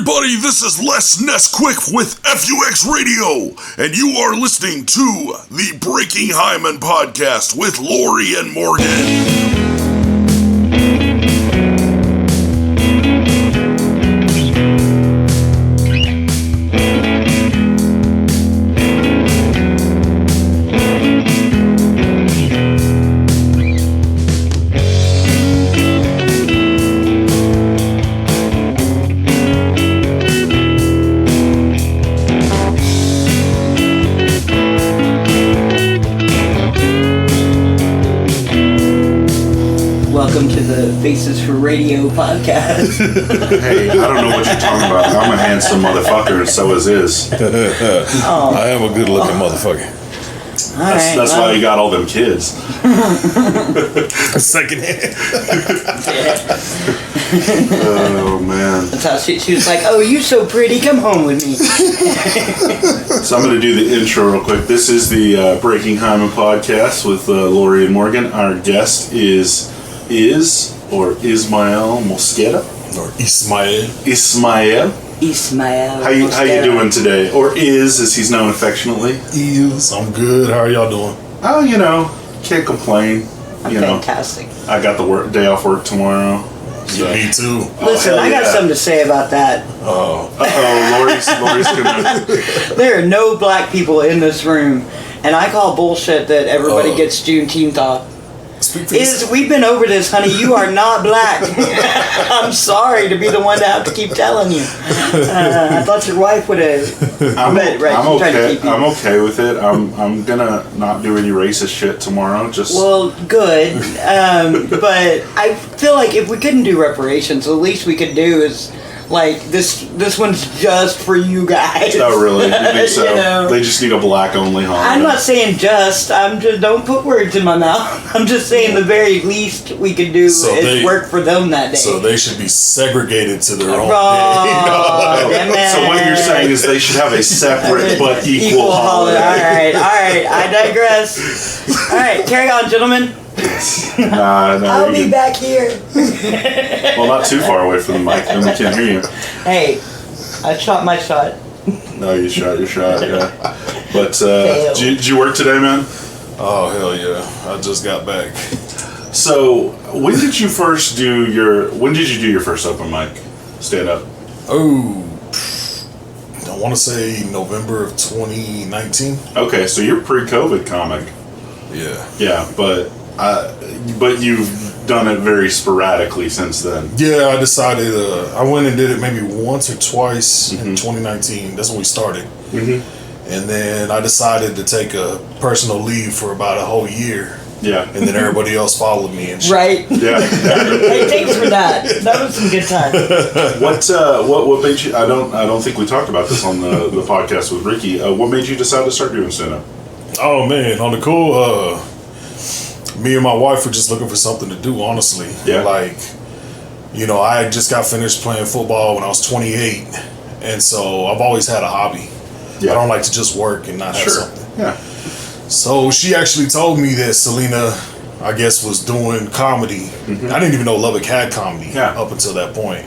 everybody, this is Les Nesquick with FUX Radio, and you are listening to the Breaking Hyman podcast with Lori and Morgan. Faces for Radio podcast. Hey, I don't know what you're talking about. I'm a handsome motherfucker, and so is Iz. I am a good looking motherfucker. That's why you got all them kids. Secondhand. Oh, man. That's how she was like, oh, you so pretty, come home with me. So I'm going to do the intro real quick. This is the Breaking Hyman podcast with Lori and Morgan. Our guest is Ismael Mosqueda. Or Ismael. Ismael. How you doing today? Or as he's known affectionately. I'm good. How are y'all doing? Oh, can't complain. I'm fantastic. I got the day off work tomorrow. So. Yeah, me too. Listen, I got something to say about that. Lori's gonna... There are no black people in this room, and I call bullshit that everybody gets Juneteenth off. We've been over this, honey. You are not black. I'm sorry to be the one to have to keep telling you. I thought your wife would have. I'm okay with it. I'm gonna not do any racist shit tomorrow. Good. But I feel like if we couldn't do reparations, the least we could do is. Like, this one's just for you guys. Oh, really? You think so? They just need a black-only holiday. I'm not saying don't put words in my mouth. I'm just saying the very least we could do is work for them that day. So they should be segregated to their own day. So what you're saying is they should have a separate but equal holiday. All right, I digress. All right, carry on, gentlemen. No, I'll be back here. Well, not too far away from the mic, then we can't hear you. Hey, I shot my shot. No, you shot your shot, yeah. But, did you work today, man? Oh, hell yeah. I just got back. So, when did you do your first open mic stand-up? Oh, I want to say November of 2019. Okay, so you're pre-COVID comic. Yeah. Yeah, but you've done it very sporadically since then. Yeah, I decided I went and did it maybe once or twice in 2019. That's when we started. Mm-hmm. And then I decided to take a personal leave for about a whole year. Yeah. And then everybody else followed me and shit. Right. Yeah. Hey, thanks for that. That was some good time. What made you? I don't think we talked about this on the podcast with Ricky. What made you decide to start doing stand-up? Oh man, on the cool, me and my wife were just looking for something to do, honestly. Yeah. Like, I just got finished playing football when I was 28, and so I've always had a hobby. Yeah. I don't like to just work and not have something. Yeah. So she actually told me that Selena, I guess, was doing comedy. Mm-hmm. I didn't even know Lubbock had comedy up until that point.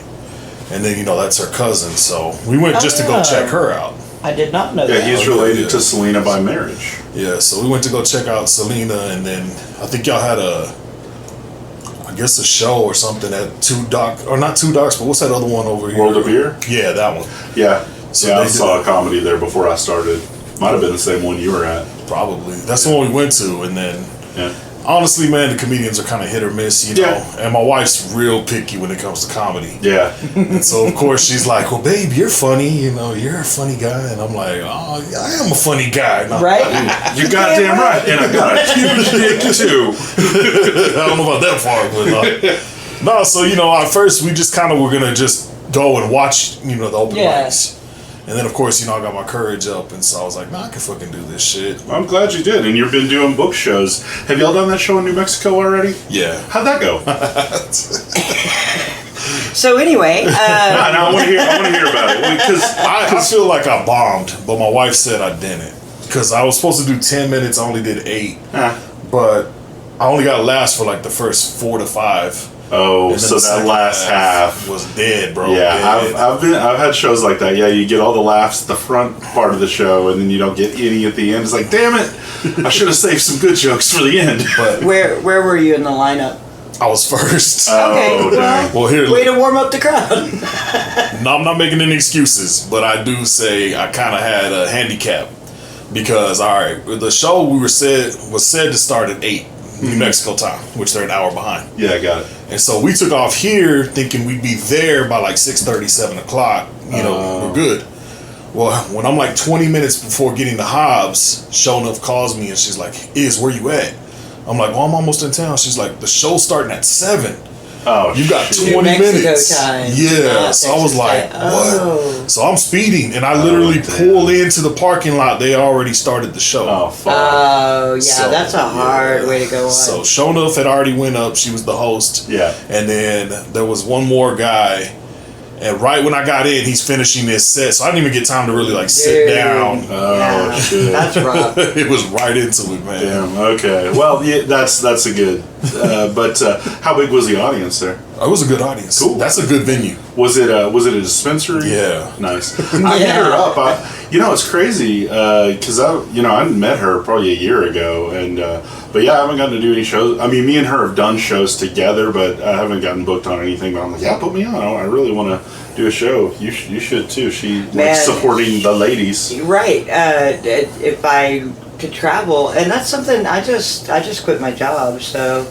And then, that's her cousin, so we went just to go check her out. I did not know that. Yeah, he's related to Selena by marriage. Yeah, so we went to go check out Selena, and then I think y'all had a show or something at not Two Docs, but what's that other one over here? World of Beer? Yeah, that one. Yeah. So I saw a comedy there before I started. Might have been the same one you were at. Probably. That's the one we went to, and then honestly, man, the comedians are kind of hit or miss, and my wife's real picky when it comes to comedy. Yeah. And so, of course, she's like, well, babe, you're funny, you're a funny guy. And I'm like, oh, I am a funny guy. Right? You're goddamn right. And I got a huge dick, too. I don't know about that far, but no, so, at first, we just kind of were going to just go and watch, the open mics. And then, of course, I got my courage up, and so I was like, I can fucking do this shit. I'm glad you did, and you've been doing book shows. Have y'all done that show in New Mexico already? Yeah. How'd that go? So anyway... I want to hear about it. Because I feel like I bombed, but my wife said I didn't. Because I was supposed to do 10 minutes, I only did 8. But I only got laughs for like the first 4 to 5. Oh, so that last half was dead, bro. Yeah, dead. I've had shows like that. Yeah, you get all the laughs at the front part of the show, and then you don't get any at the end. It's like, damn it, I should have saved some good jokes for the end. But where were you in the lineup? I was first. Okay, well here, way to warm up the crowd. No, I'm not making any excuses, but I do say I kind of had a handicap because the show was said to start at 8 New Mexico time, which they're an hour behind. Yeah, I got it. And so we took off here thinking we'd be there by like 6:30, 7 o'clock. We're good. Well, when I'm like 20 minutes before getting to Hobbs, Show Enough calls me and she's like, where you at? I'm like, I'm almost in town. She's like, the show's starting at 7. Oh, you got 20 minutes. Time. Yeah. So I was like, what? So I'm speeding and I literally pull into the parking lot. They already started the show. Oh, fuck. Oh, yeah. So, that's a hard way to go on. So Show Enough had already went up. She was the host. Yeah. And then there was one more guy. And right when I got in, he's finishing his set, so I didn't even get time to really sit down. Oh, shit. That's rough. It was right into it, man. Damn. Okay. Well, yeah, that's a good. But how big was the audience there? It was a good audience. Cool. That's a good venue. Was it a dispensary? Yeah. Nice. I hit her up. It's crazy because I met her probably a year ago, and but yeah, I haven't gotten to do any shows. I mean, me and her have done shows together, but I haven't gotten booked on anything. But I'm like, yeah, put me on. I really want to do a show. You should too. She likes supporting the ladies. Right. If I could travel, and that's something I just quit my job, so.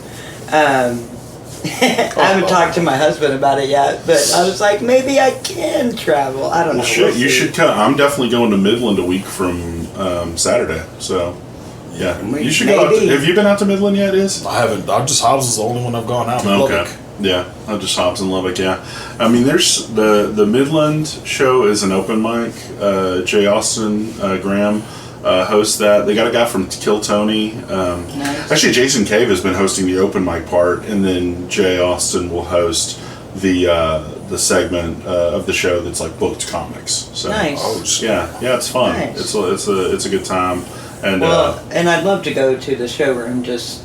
I haven't talked to my husband about it yet, but I was like, maybe I can travel. I don't know. You should come. I'm definitely going to Midland a week from Saturday, so yeah, you should go out. Have you been out to Midland yet? I haven't. Hobbs is the only one I've gone out. Okay. Yeah, I'm just Hobbs and Lubbock. Yeah, I mean, there's the Midland show is an open mic. Jay Austin Graham hosts that. They got a guy from Kill Tony. Nice. Actually, Jason Cave has been hosting the open mic part, and then Jay Austin will host the segment of the show that's like booked comics. So nice. Yeah, it's fun. Nice. It's a good time. And and I'd love to go to the showroom. Just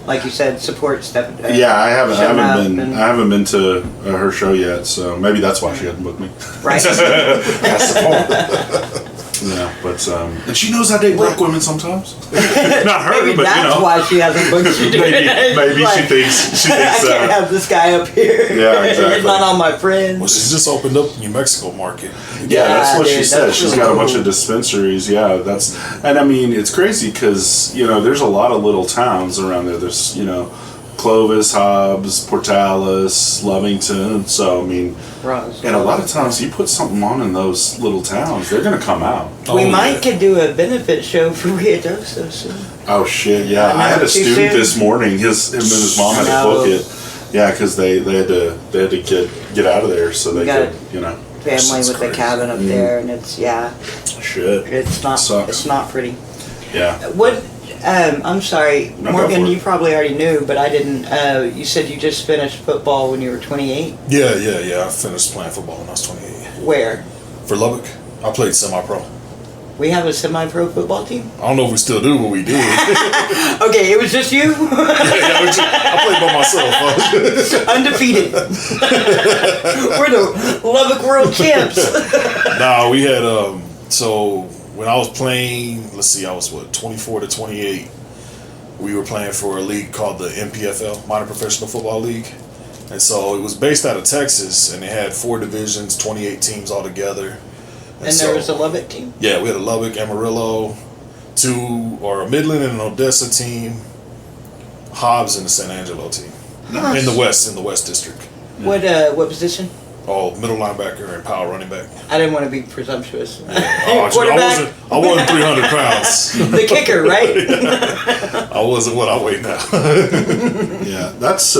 like you said, support stuff. Yeah, I haven't been to her show yet, so maybe that's why she hadn't booked me. Right. That's the point. Yeah, but and she knows I date black women sometimes. Not her, maybe but that's why she hasn't booked you. maybe like, she thinks I can't have this guy up here. Yeah, exactly. He's not all my friends. Well, she's just opened up the New Mexico market. Yeah, that's what she said. She's got a bunch of dispensaries. Yeah, and I mean it's crazy because there's a lot of little towns around there. There's Clovis, Hobbs, Portales, Lovington. So I mean. And a lot of times you put something on in those little towns, they're going to come out. We could do a benefit show for Riadoso soon. Oh, shit, yeah. I had a student this morning, him and his mom had to book it. Yeah, because they had to get out of there so they could, family with a cabin up there, and it's, Shit. It's not pretty. Yeah. What... I'm sorry, Morgan, you probably already knew, but I didn't. You said you just finished football when you were 28? Yeah. I finished playing football when I was 28. Where? For Lubbock. I played semi-pro. We have a semi-pro football team? I don't know if we still do, but we did. Okay, it was just you? I played by myself. Undefeated. We're the Lubbock World Champs. Nah, we had, so... When I was playing, I was 24 to 28. We were playing for a league called the MPFL, Minor Professional Football League. And so it was based out of Texas, and it had 4 divisions, 28 teams altogether. And there was a Lubbock team? Yeah, we had a Lubbock, Amarillo, a Midland and an Odessa team, Hobbs and the San Angelo team. Nice. In the West District. Yeah. What position? Oh, middle linebacker and power running back. I didn't want to be presumptuous. Yeah. I wasn't 300 pounds. The kicker, right? I wasn't what I weigh now. Yeah, that's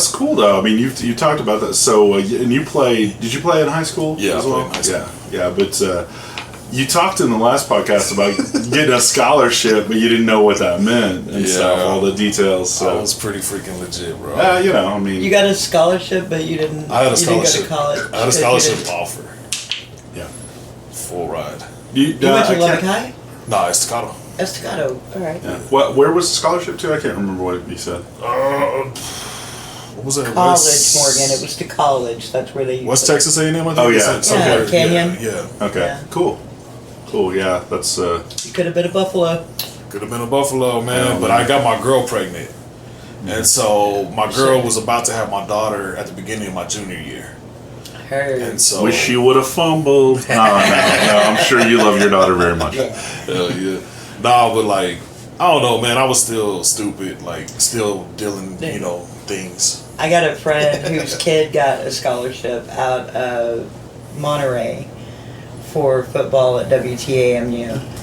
cool though. I mean, you talked about that. So, and you played? Did you play in high school? Yeah, as well? I played in high school. Yeah. But you talked in the last podcast about getting a scholarship, but you didn't know what that meant and stuff, all the details. So I was pretty freaking legit, bro. I mean, you got a scholarship, but you didn't. I had a scholarship. Didn't go to college. I had a scholarship offer. Yeah, full ride. You went to Lubbock High? No, Estacado. All right. Yeah. Where was the scholarship to? I can't remember what you said. What was that? College, Morgan. It was to college. That's where they. West Texas A&M. I think. Oh, yeah. Somewhere. Canyon. Yeah. Okay. Yeah. Cool. Yeah. That's. You could have been a Buffalo. Could have been a Buffalo, man. Yeah, but I got my girl pregnant, and so my girl was about to have my daughter at the beginning of my junior year. And so wish you would have fumbled. No, I'm sure you love your daughter very much. Hell yeah. Nah, but like, I don't know, man. I was still stupid, like still dealing, things. I got a friend whose kid got a scholarship out of Monterey for football at WTAMU.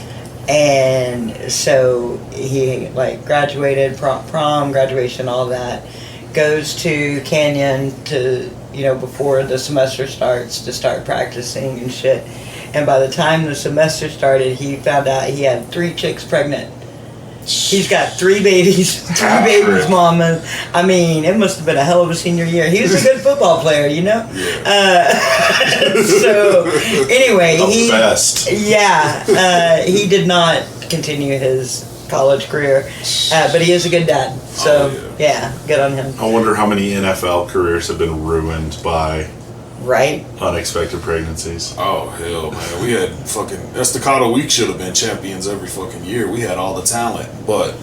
And so he like graduated, prom, graduation, all that. Goes to Canyon to, before the semester starts to start practicing and shit. And by the time the semester started, he found out he had 3 chicks pregnant. He's got 3 babies, mama. I mean, it must have been a hell of a senior year. He was a good football player, Yeah. So anyway, best. Yeah, he did not continue his college career, but he is a good dad. So yeah, good on him. I wonder how many NFL careers have been ruined by unexpected pregnancies. Oh hell, man! We had fucking Estacado Week should have been champions every fucking year. We had all the talent, but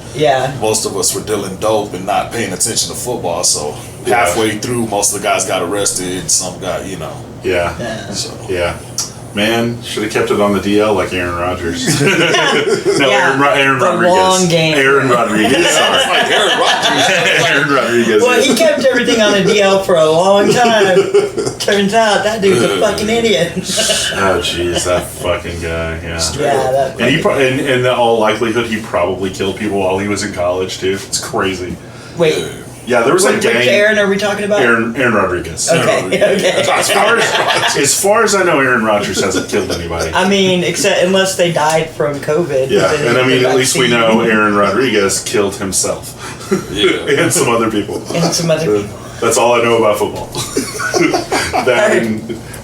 most of us were dealing dope and not paying attention to football. So halfway through, most of the guys got arrested. Some got, Man, should have kept it on the DL like Aaron Rodgers. Aaron the Rodriguez. Long game. Aaron Rodriguez. Sorry. like Aaron Rodgers. Aaron Rodriguez. Well, he kept everything on the DL for a long time. Turns out that dude's a fucking idiot. Oh, jeez, that fucking guy. Yeah. Yeah. And he in all likelihood, he probably killed people while he was in college too. It's crazy. Wait. Yeah, there was Which Aaron are we talking about? Aaron Rodriguez. Okay. As far as I know, Aaron Rodgers hasn't killed anybody. I mean, unless they died from COVID. Yeah, and I mean, at least we know Aaron Rodriguez killed himself. And some other people. That's all I know about football.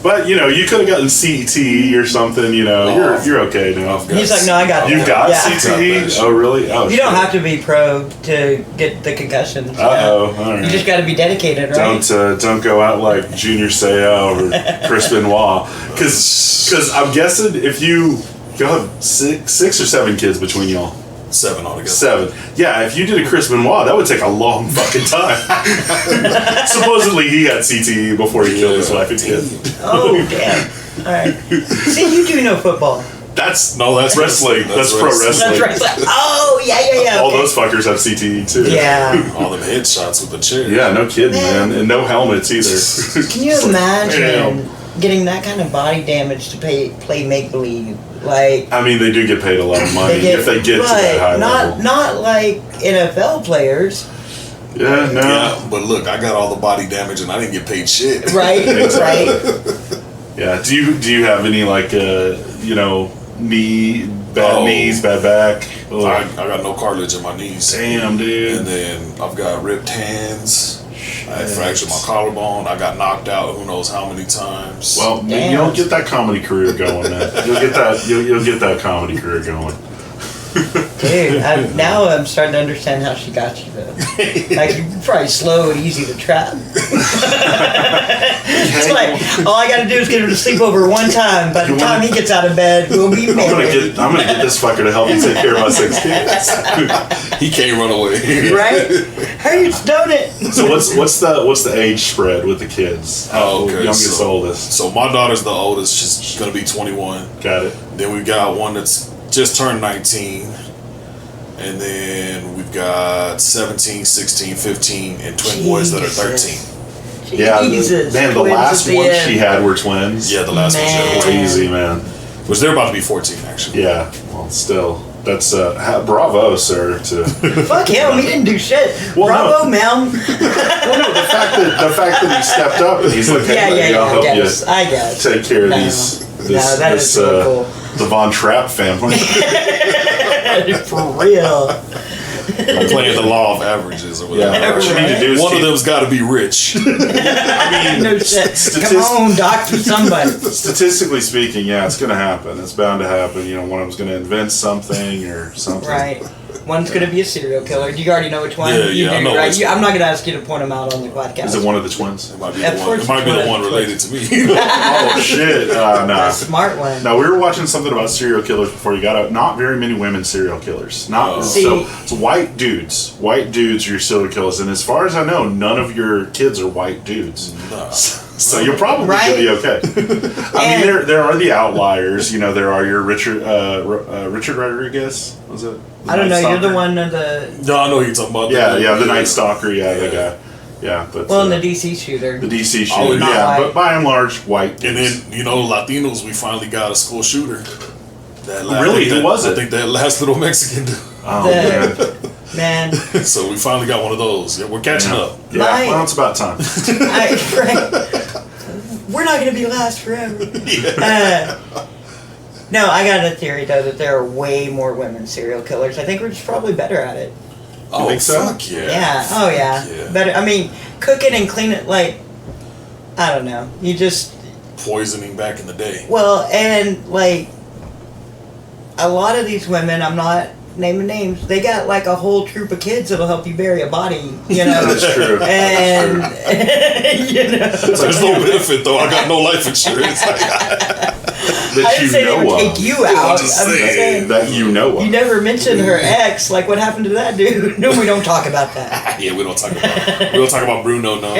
But you could have gotten CTE or something. You're okay now. He's like, no, I got it. You've got CTE? Oh, really? Oh, you don't have to be pro to get the concussions. All right. You just got to be dedicated, right? Don't go out like Junior Seau or Chris Benoit, because I'm guessing if you'll have 6 or 7 kids between y'all. 7 altogether. 7. Yeah, if you did a Chris Benoit, that would take a long fucking time. Supposedly he had CTE before he killed his wife and kid. Oh, damn. All right. See, you do know football. That's wrestling. That's pro wrestling. That's wrestling. Oh, yeah. All those fuckers have CTE too. Yeah. All them headshots with the chair. Yeah, no kidding, man. And no helmets either. Can you imagine getting that kind of body damage to play make-believe? Like, I mean, they do get paid a lot of money if they get to that high level. Not like NFL players. Yeah, no. Yeah, but look, I got all the body damage and I didn't get paid shit. Right, right. Yeah. Do you have any knees, bad back? I got no cartilage in my knees. Damn, dude. And then I've got ripped hands. I fractured my collarbone. I got knocked out who knows how many times. Well, you'll get that comedy career going, man. You'll get that comedy career going. Dude, now I'm starting to understand how she got you though. Like, you're probably slow and easy to trap. It's like, all I gotta do is get him to sleep over one time. By the time he gets out of bed, we'll be married. I'm gonna get this fucker to help me take care of my 6 kids. He can't run away. Right? Hurry, don't it? So what's the age spread with the kids? Youngest, oldest. So my daughter's the oldest. She's gonna be 21. Got it. Then we've got one that's just turned 19. And then we've got 17, 16, 15, and twin boys that are 13. Yeah, Jesus. man, the last ones she had were twins. Yeah, the last ones she had were crazy, man. Which they're about to be 14, actually. Yeah, well, still. That's, bravo, sir. Fuck him, he didn't do shit. Well, bravo, ma'am. Well, no, the fact that he stepped up and he's like, hey, I'll help you I guess. take care of this really cool. the Von Trapp family. For real. I'm playing the law of averages or whatever. Yeah, what you need to do is one of them's got to be rich. I mean, no shit. Come on, doctor, somebody. Statistically speaking, yeah, it's going to happen. It's bound to happen. One of them's going to invent something or something. Right. One's going to be a serial killer. Do you already know which one? Yeah, you I do, know. right? I'm not going to ask you to point them out on the podcast. Is it one of the twins? It might be the one. It might be the one related to me. Oh shit! No. The smart one. No, we were watching something about serial killers before you got out. Not very many women serial killers. Not so. It's white dudes. White dudes are your serial killers, and as far as I know, none of your kids are white dudes. No. So you're probably going to be okay. I mean, there are the outliers. You know, there are your Richard Rodriguez. Was it? I don't know. You're the one of the. No, I know who you're talking about. The Night Stalker. The guy. Yeah, but and the DC shooter. The DC shooter. But by and large, white. And then Latinos, we finally got a school shooter. Really? Who was it? I think that last little Mexican dude. Oh man. So we finally got one of those. Yeah, we're catching up. Yeah, well, it's about time. We're not going to be last forever. No, I got a theory, though, that there are way more women serial killers. I think we're just probably better at it. You think so? Fuck yeah. Yeah. Oh, yeah. Better. I mean, cook it and clean it, like, I don't know. You just... Poisoning back in the day. Well, and, like, a lot of these women, I'm not naming names, they got like a whole troop of kids that'll help you bury a body, you know. That's true. And you know, there's no benefit though. I got no life insurance. That I didn't say they would take you out. I'm just saying that you know of. You never mentioned her ex. Like, what happened to that dude? No, we don't talk about that. Yeah, we don't talk about Bruno. No.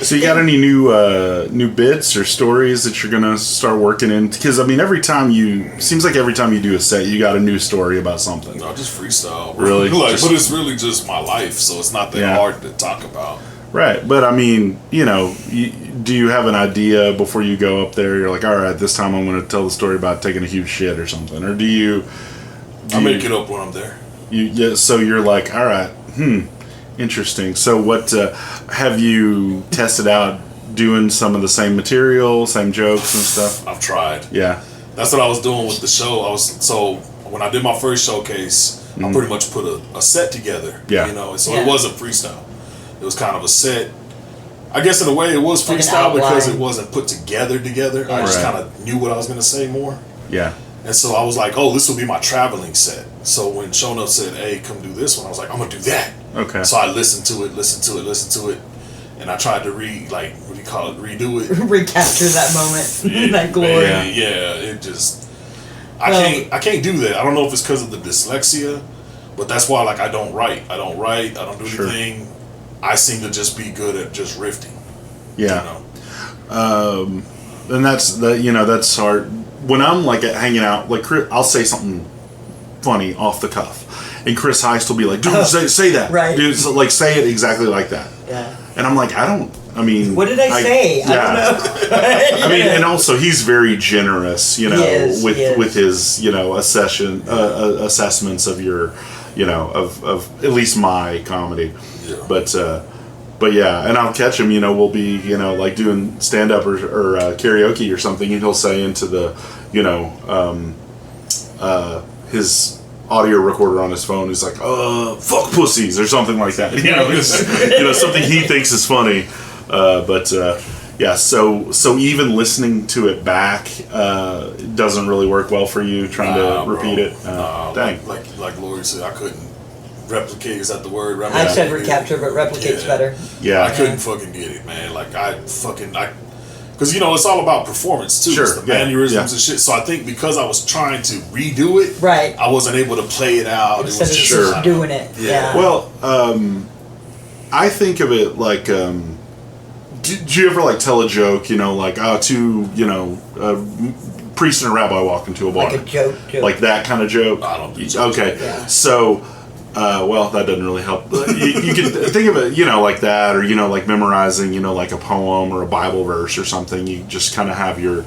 So you got any new bits or stories that you're gonna start working in? Because I mean, every time you do a set, you got a new story about something. No, just freestyle. Really? But it's really just my life, so it's not that hard to talk about. Right, but I mean, do you have an idea before you go up there? You're like, all right, this time I'm going to tell the story about taking a huge shit or something, or do you? I make it up when I'm there. So you're like, all right, interesting. So what have you tested out? Doing some of the same material, same jokes and stuff. I've tried. Yeah, that's what I was doing with the show. When I did my first showcase, I pretty much put a set together. Yeah, It wasn't freestyle. It was kind of a set. I guess in a way it was freestyle because it wasn't put together. Yeah. I just kind of knew what I was going to say more. Yeah. And so I was like, oh, this will be my traveling set. So when Shona said, hey, come do this one, I was like, I'm going to do that. Okay. So I listened to it. And I tried to redo it. Recapture that moment. That glory. It just... I can't do that. I don't know if it's because of the dyslexia, but that's why I don't write. I don't do anything. I seem to just be good at just riffing. Yeah. And that's hard. When I'm hanging out, Chris, I'll say something funny off the cuff, and Chris Heist will be like, "Dude, say that, right? Dude, say it exactly like that." Yeah. And I'm like, what did I say? Yeah. I don't know. And also he's very generous, with his, assessments of your, of at least my comedy. Yeah. But yeah, and I'll catch him, we'll be, doing stand up or karaoke or something, and he'll say into the, his audio recorder on his phone, he's like, fuck pussies or something like that. Something he thinks is funny. So even listening to it back doesn't really work well for you trying to repeat it. Dang. Like Lori said, I couldn't replicate. Is that the word? Replicate? I said recapture, but replicate's better. Yeah. I couldn't fucking get it, man. Because it's all about performance too. Sure. It's the mannerisms and shit. So I think because I was trying to redo it, right, I wasn't able to play it out. Instead it was just doing it. Yeah. Well, I think of it like, did you ever tell a joke? Two a priest and a rabbi walk into a bar, like a joke, like that kind of joke. I don't do jokes. Okay, yeah. So. Well, that doesn't really help. You can think of it, like that, or memorizing, like a poem or a Bible verse or something. You just kind of have your,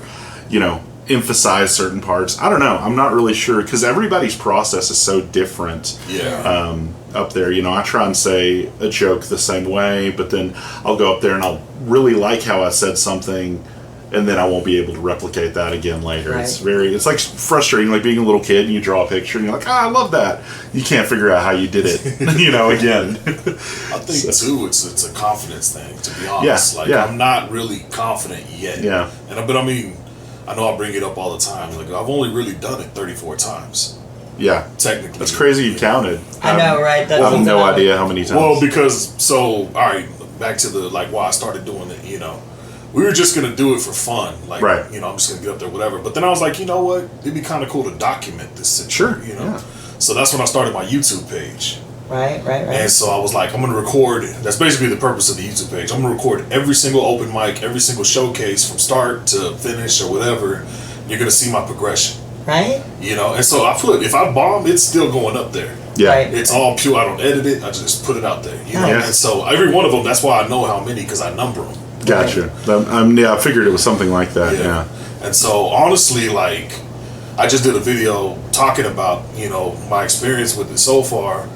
emphasize certain parts. I don't know. I'm not really sure because everybody's process is so different. Yeah. Up there, I try and say a joke the same way, but then I'll go up there and I'll really like how I said something. And then I won't be able to replicate that again later. Right. It's frustrating, like being a little kid and you draw a picture and you're like, I love that. You can't figure out how you did it, again. I think too, it's a confidence thing, to be honest. Yeah. I'm not really confident yet. Yeah. But I know I bring it up all the time. I've only really done it 34 times. Yeah. Technically. That's crazy you counted. I know, right? I have no idea how many times. Well, because, all right, back to why I started doing it, we were just going to do it for fun. Like, right. I'm just going to get up there, whatever. But then I was like, you know what? It'd be kind of cool to document this situation. Sure. Yeah. So that's when I started my YouTube page. Right. And so I was like, I'm going to record. That's basically the purpose of the YouTube page. I'm going to record every single open mic, every single showcase from start to finish or whatever. You're going to see my progression. Right. And so if I bomb, it's still going up there. Yeah. Right. It's all pure. I don't edit it. I just put it out there. Nice. And so every one of them, that's why I know how many, because I number them. Gotcha. I figured it was something like that. Yeah. And so honestly, like, I just did a video talking about, my experience with it so far.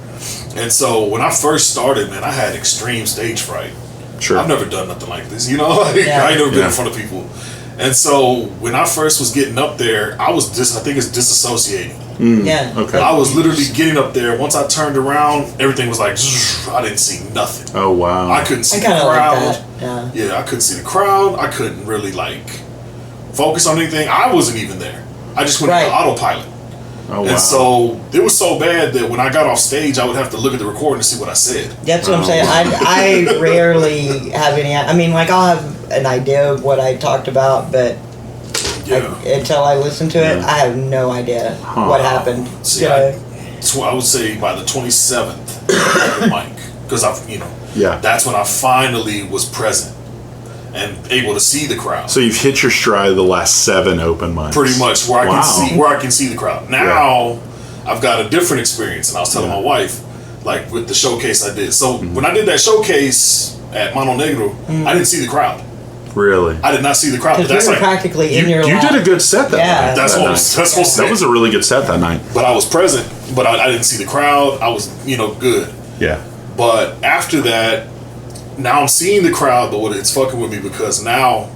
And so when I first started, man, I had extreme stage fright. Sure. I've never done nothing like this, I ain't never been in front of people. And so when I first was getting up there, I think it's disassociating. Yeah. Okay. I was literally getting up there. Once I turned around, everything was like, I didn't see nothing. Oh, wow. I couldn't see the crowd. I couldn't see the crowd. I couldn't really, focus on anything. I wasn't even there. I just went into autopilot. Oh, wow. And so it was so bad that when I got off stage, I would have to look at the recording to see what I said. That's what I'm saying. I rarely have any. I mean, I'll have an idea of what I talked about, but until I listen to it, I have no idea what happened. See, I would say by the 27th mic, because that's when I finally was present and able to see the crowd. So you've hit your stride the last 7 open mics. Pretty much, where I can see the crowd. Now I've got a different experience, and I was telling my wife, with the showcase I did. So when I did that showcase at Mano Negro, I didn't see the crowd. Really? I did not see the crowd. Because you were practically in your You lap. did a good set that night. That was a really good set that night. But I was present, but I didn't see the crowd. I was, good. Yeah. But after that, now I'm seeing the crowd, but it's fucking with me because now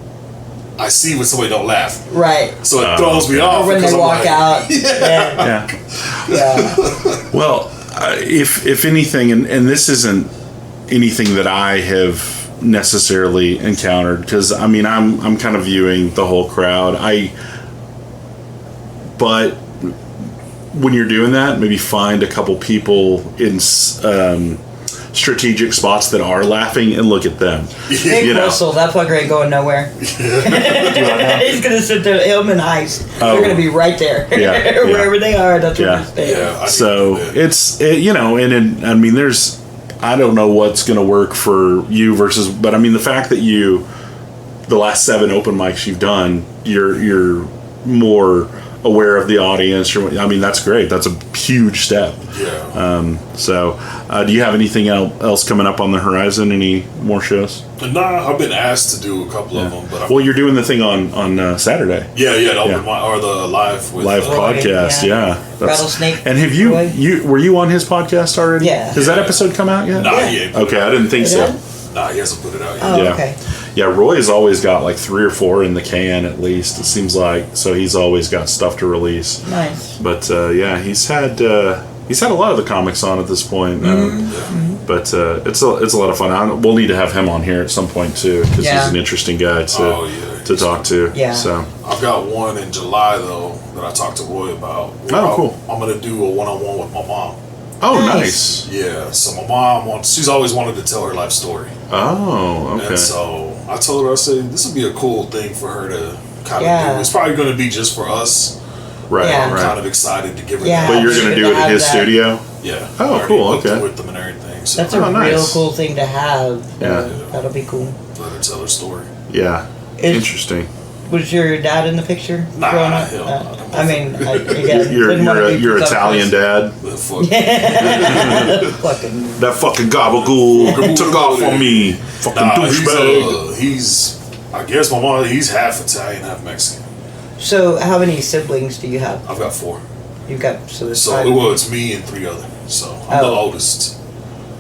I see when somebody don't laugh. Right. So it throws me off. Or when they walk out. Yeah. Well, if anything, and this isn't anything that I have necessarily encountered, because I'm kind of viewing the whole crowd. But when you're doing that, maybe find a couple people in strategic spots that are laughing and look at them. Nick Russell, that fucker ain't going nowhere. He's gonna sit there. Him and Ice, they're gonna be right there. Wherever they are, that's where they're staying. So there's. I don't know what's going to work for you but the fact that the last 7 open mics you've done, you're more aware of the audience. That's great. That's a huge step. Yeah. Do you have anything else coming up on the horizon? Any more shows? Nah, I've been asked to do a couple of them, but you're doing the thing on Saturday. The open mic or the live with live podcast. Rattlesnake. And have you were you on his podcast already? Yeah. Has that episode come out yet? Nah, yeah. Okay, I didn't think so. Nah, he hasn't put it out yet. Oh, okay. Yeah, Roy's always got 3 or 4 in the can at least. It seems like, so he's always got stuff to release. Nice. But he's had a lot of the comics on at this point. But it's a lot of fun. We'll need to have him on here at some point too, because he's an interesting guy to talk to. Yeah. So I've got one in July though that I talked to Roy about. Cool. I'm gonna do a one-on-one with my mom. Oh, nice. Yeah. So my mom she's always wanted to tell her life story. Oh, okay. And so I told her, I said, this would be a cool thing for her to kind of do. It's probably going to be just for us. Right. I'm kind of excited to give her that. But you're going to do it in his studio? Yeah. Oh, cool. Okay. With them and everything. So. That's a real cool thing to have. Yeah. That'll be cool. Let her tell her story. Yeah. Interesting. Was your dad in the picture? Nah, growing up? Again, your Italian dad. That fucking gabagool took off on me. Fucking douchebag. I guess my mom. He's half Italian, half Mexican. So, how many siblings do you have? I've got 4. You've got it's me and 3 others. So I'm the oldest.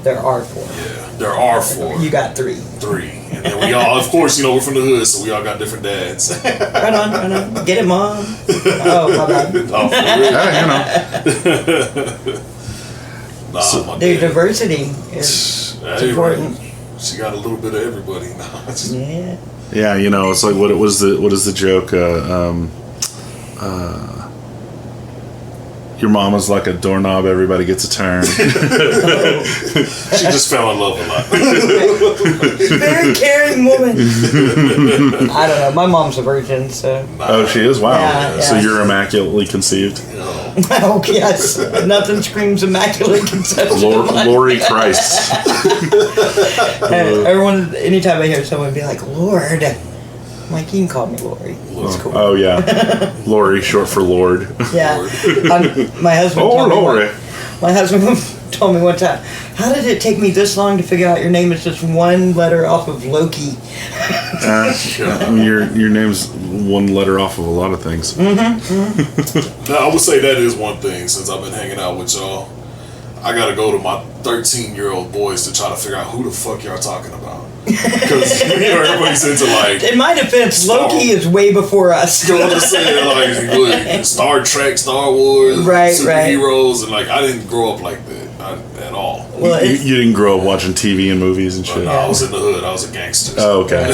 There are 4. Yeah, there are 4. You got 3. 3, and then we all, of course, we're from the hood, so we all got different dads. Right on. Get it, mom. Oh, my bad. The diversity is important. She got a little bit of everybody now. Yeah, it's like what is the joke? Your mama's like a doorknob. Everybody gets a turn. She just fell in love a lot. Very caring woman. I don't know. My mom's a virgin, so. Oh, she is? Wow. Yeah. So you're immaculately conceived. Oh, yes. Nothing screams immaculate conception. Lori Christ. Everyone, anytime I hear someone be like, Lord, I'm like, you can call me Lori. It's cool. Oh, yeah. Lori, short for Lord. Yeah. My husband told me Lori. My husband told me one time, how did it take me this long to figure out your name is just one letter off of Loki? Your name's one letter off of a lot of things. Now, I would say that is one thing, since I've been hanging out with y'all. I gotta go to my 13-year-old boys to try to figure out who the fuck y'all talking about. Because everybody's into like. In my defense, Loki is way before us. You know what I'm saying? Like Star Trek, Star Wars, superheroes, and like I didn't grow up like that at all. Well, you didn't grow up watching TV and movies and shit. No, I was in the hood. I was a gangster. Oh, okay.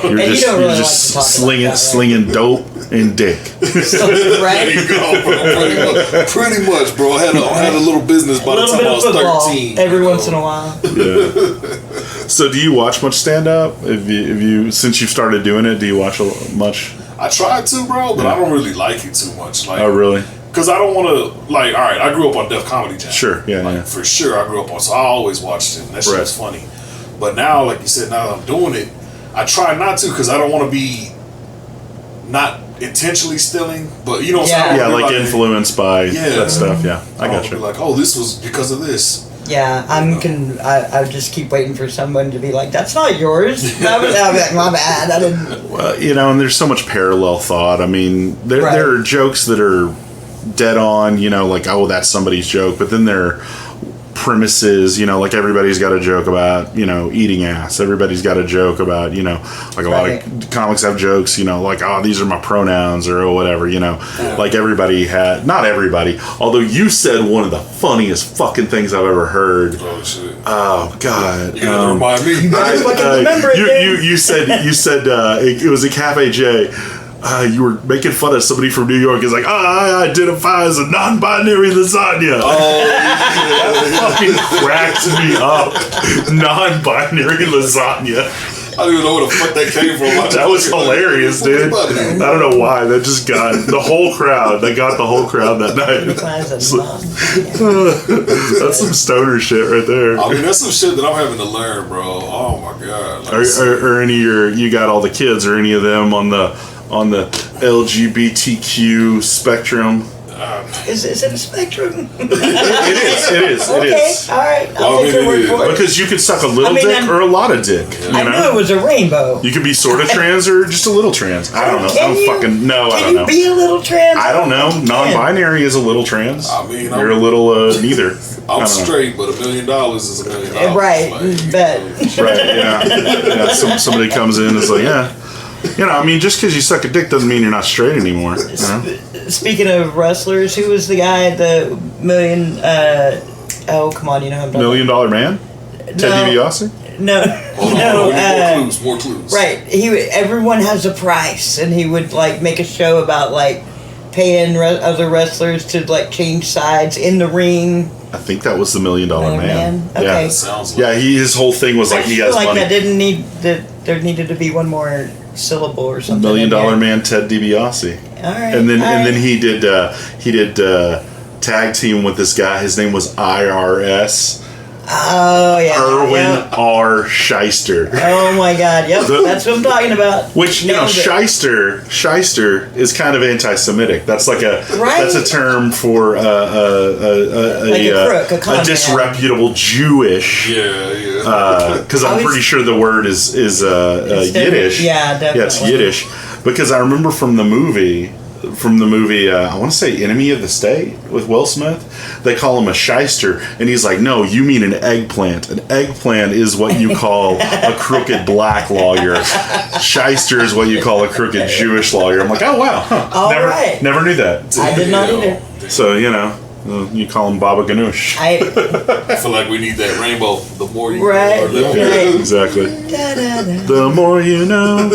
You're just slinging dope and dick. Right? There you go, pretty much, bro. I had a little business by the time I was 13. Every once in a while. Yeah. So, do you watch much stand up? If you since you've started doing it, do you watch much? I tried to, bro, but I don't really like it too much. Like, oh, really? Because I don't want to, like, all right, I grew up on Def Comedy Jam. Sure, yeah. For sure, I grew up on, so I always watched it, and that shit was funny. But now, like you said, now that I'm doing it, I try not to, because I don't want to be not intentionally stealing, but you know what I'm saying? Yeah, like influenced by that stuff, yeah. I got you. Be like, oh, this was because of this. Yeah, I just keep waiting for someone to be like, that's not yours. I'll be like, my bad, I didn't. Well, and there's so much parallel thought. I mean, there are jokes that are dead on, like, oh, that's somebody's joke, but then there are premises, like everybody's got a joke about, eating ass. Everybody's got a joke about, like a lot of comics have jokes, like, oh, these are my pronouns or whatever, like everybody had, not everybody, although you said one of the funniest fucking things I've ever heard. Oh, shit. Oh, God. You gotta remind me. You said it was a Cafe J. You were making fun of somebody from New York. It's like, I identify as a non-binary lasagna. Oh, that fucking cracks me up. Non-binary lasagna. I don't even know where the fuck that came from. That was hilarious, dude. I don't know why. That just got the whole crowd. That got the whole crowd that night. That's some stoner shit right there. I mean, that's some shit that I'm having to learn, bro. Oh my god. Like, are any of you got all the kids? Or any of them on the LGBTQ spectrum? Is it a spectrum? It is. Okay, all right. I'll take your word for it. Because you could suck a little dick or a lot of dick. I knew it was a rainbow. You could be sort of trans or just a little trans. I don't know. I don't know. Can you be a little trans? I don't know. Non-binary is a a little trans. I mean, you're a little neither. I'm straight, but $1 million is $1 million. Right. Like, Bet. Right. Yeah. Somebody comes in and is like, yeah. I mean, just because you suck a dick doesn't mean you're not straight anymore. Speaking of wrestlers, who was the guy at the million? Oh, come on, you know who I'm talking $1 Million Man? Ted DiBiase? No. No. More clues. Right. Everyone has a price, and he would like make a show about like paying other wrestlers to like change sides in the ring. I think that was the $1 Million Man. Okay. Yeah, sounds like his whole thing was like he has like money. That didn't need that. There needed to be one more syllable or something. $1 Million Man, Ted DiBiase. All right. And then he did tag team with this guy. His name was IRS. Oh yeah. Irwin R. Shyster. Oh my God! Yep, that's what I'm talking about. Which Shyster is kind of anti-Semitic. That's like that's a term for a crook, a disreputable Jewish. Yeah. Because I'm pretty sure the word is Yiddish. Yeah, definitely. Yeah, it's Yiddish. Because I remember from the movie. I want to say Enemy of the State with Will Smith. They call him a shyster, and he's like, no, you mean an eggplant. An eggplant is what you call a crooked black lawyer. Shyster is what you call a crooked Jewish lawyer. I'm like, oh wow, never knew that. I did not either. So you call him Baba Ganoush. I feel like we need that rainbow. The more you know. Exactly. Da, da, da. The more you know.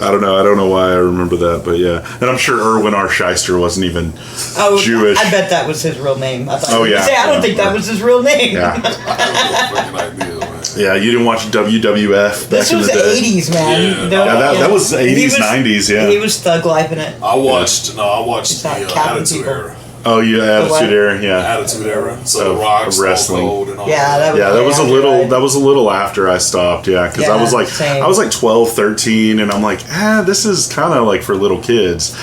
I don't know why I remember that, but yeah. And I'm sure Erwin R. Shyster wasn't even Jewish. I bet that was his real name. I don't think that was his real name. Yeah. Yeah, you didn't watch WWF back in the day? This was 80s, man. That was 80s, 90s, yeah. He was thug life in it. I watched the Attitude Era. Oh, yeah, Attitude Era, yeah. Attitude Era. So The Rock, wrestling. Cold, and all that was a little after I stopped, because I was like 12, 13, and I'm like, this is kind of like for little kids.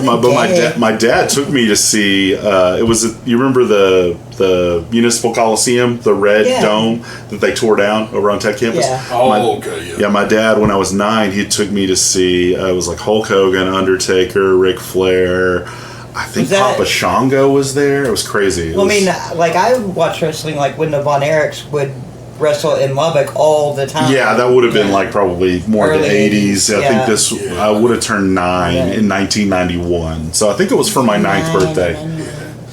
My dad took me to see you remember the Municipal Coliseum, the red dome that they tore down over on Tech Campus? Yeah. My dad, when I was 9, he took me to see it was like Hulk Hogan, Undertaker, Ric Flair. I think Papa Shango was there. It was crazy. I watched wrestling like when the Von Erichs would wrestle in Lubbock all the time. Yeah, that would have been like probably more early the 80s. I think I would have turned 9 in 1991. So I think it was for my 9th birthday.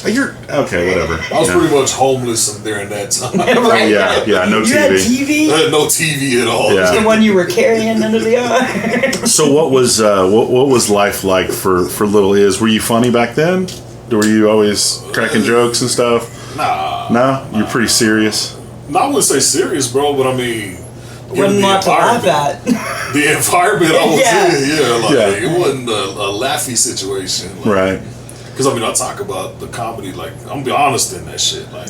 You're okay, whatever. I was pretty much homeless during that time. Right. Yeah, no TV. You had TV? I had no TV at all. Yeah. The one you were carrying under the arm. So what was life like for little Iz? Were you funny back then? Were you always cracking jokes and stuff? Nah. You're pretty serious. No, I wouldn't say serious, bro, but I mean, wasn't lot to laugh at. The environment I was in, it wasn't a laughy situation. Right. Because I talk about the comedy, like, I'm gonna be honest in that shit. Like,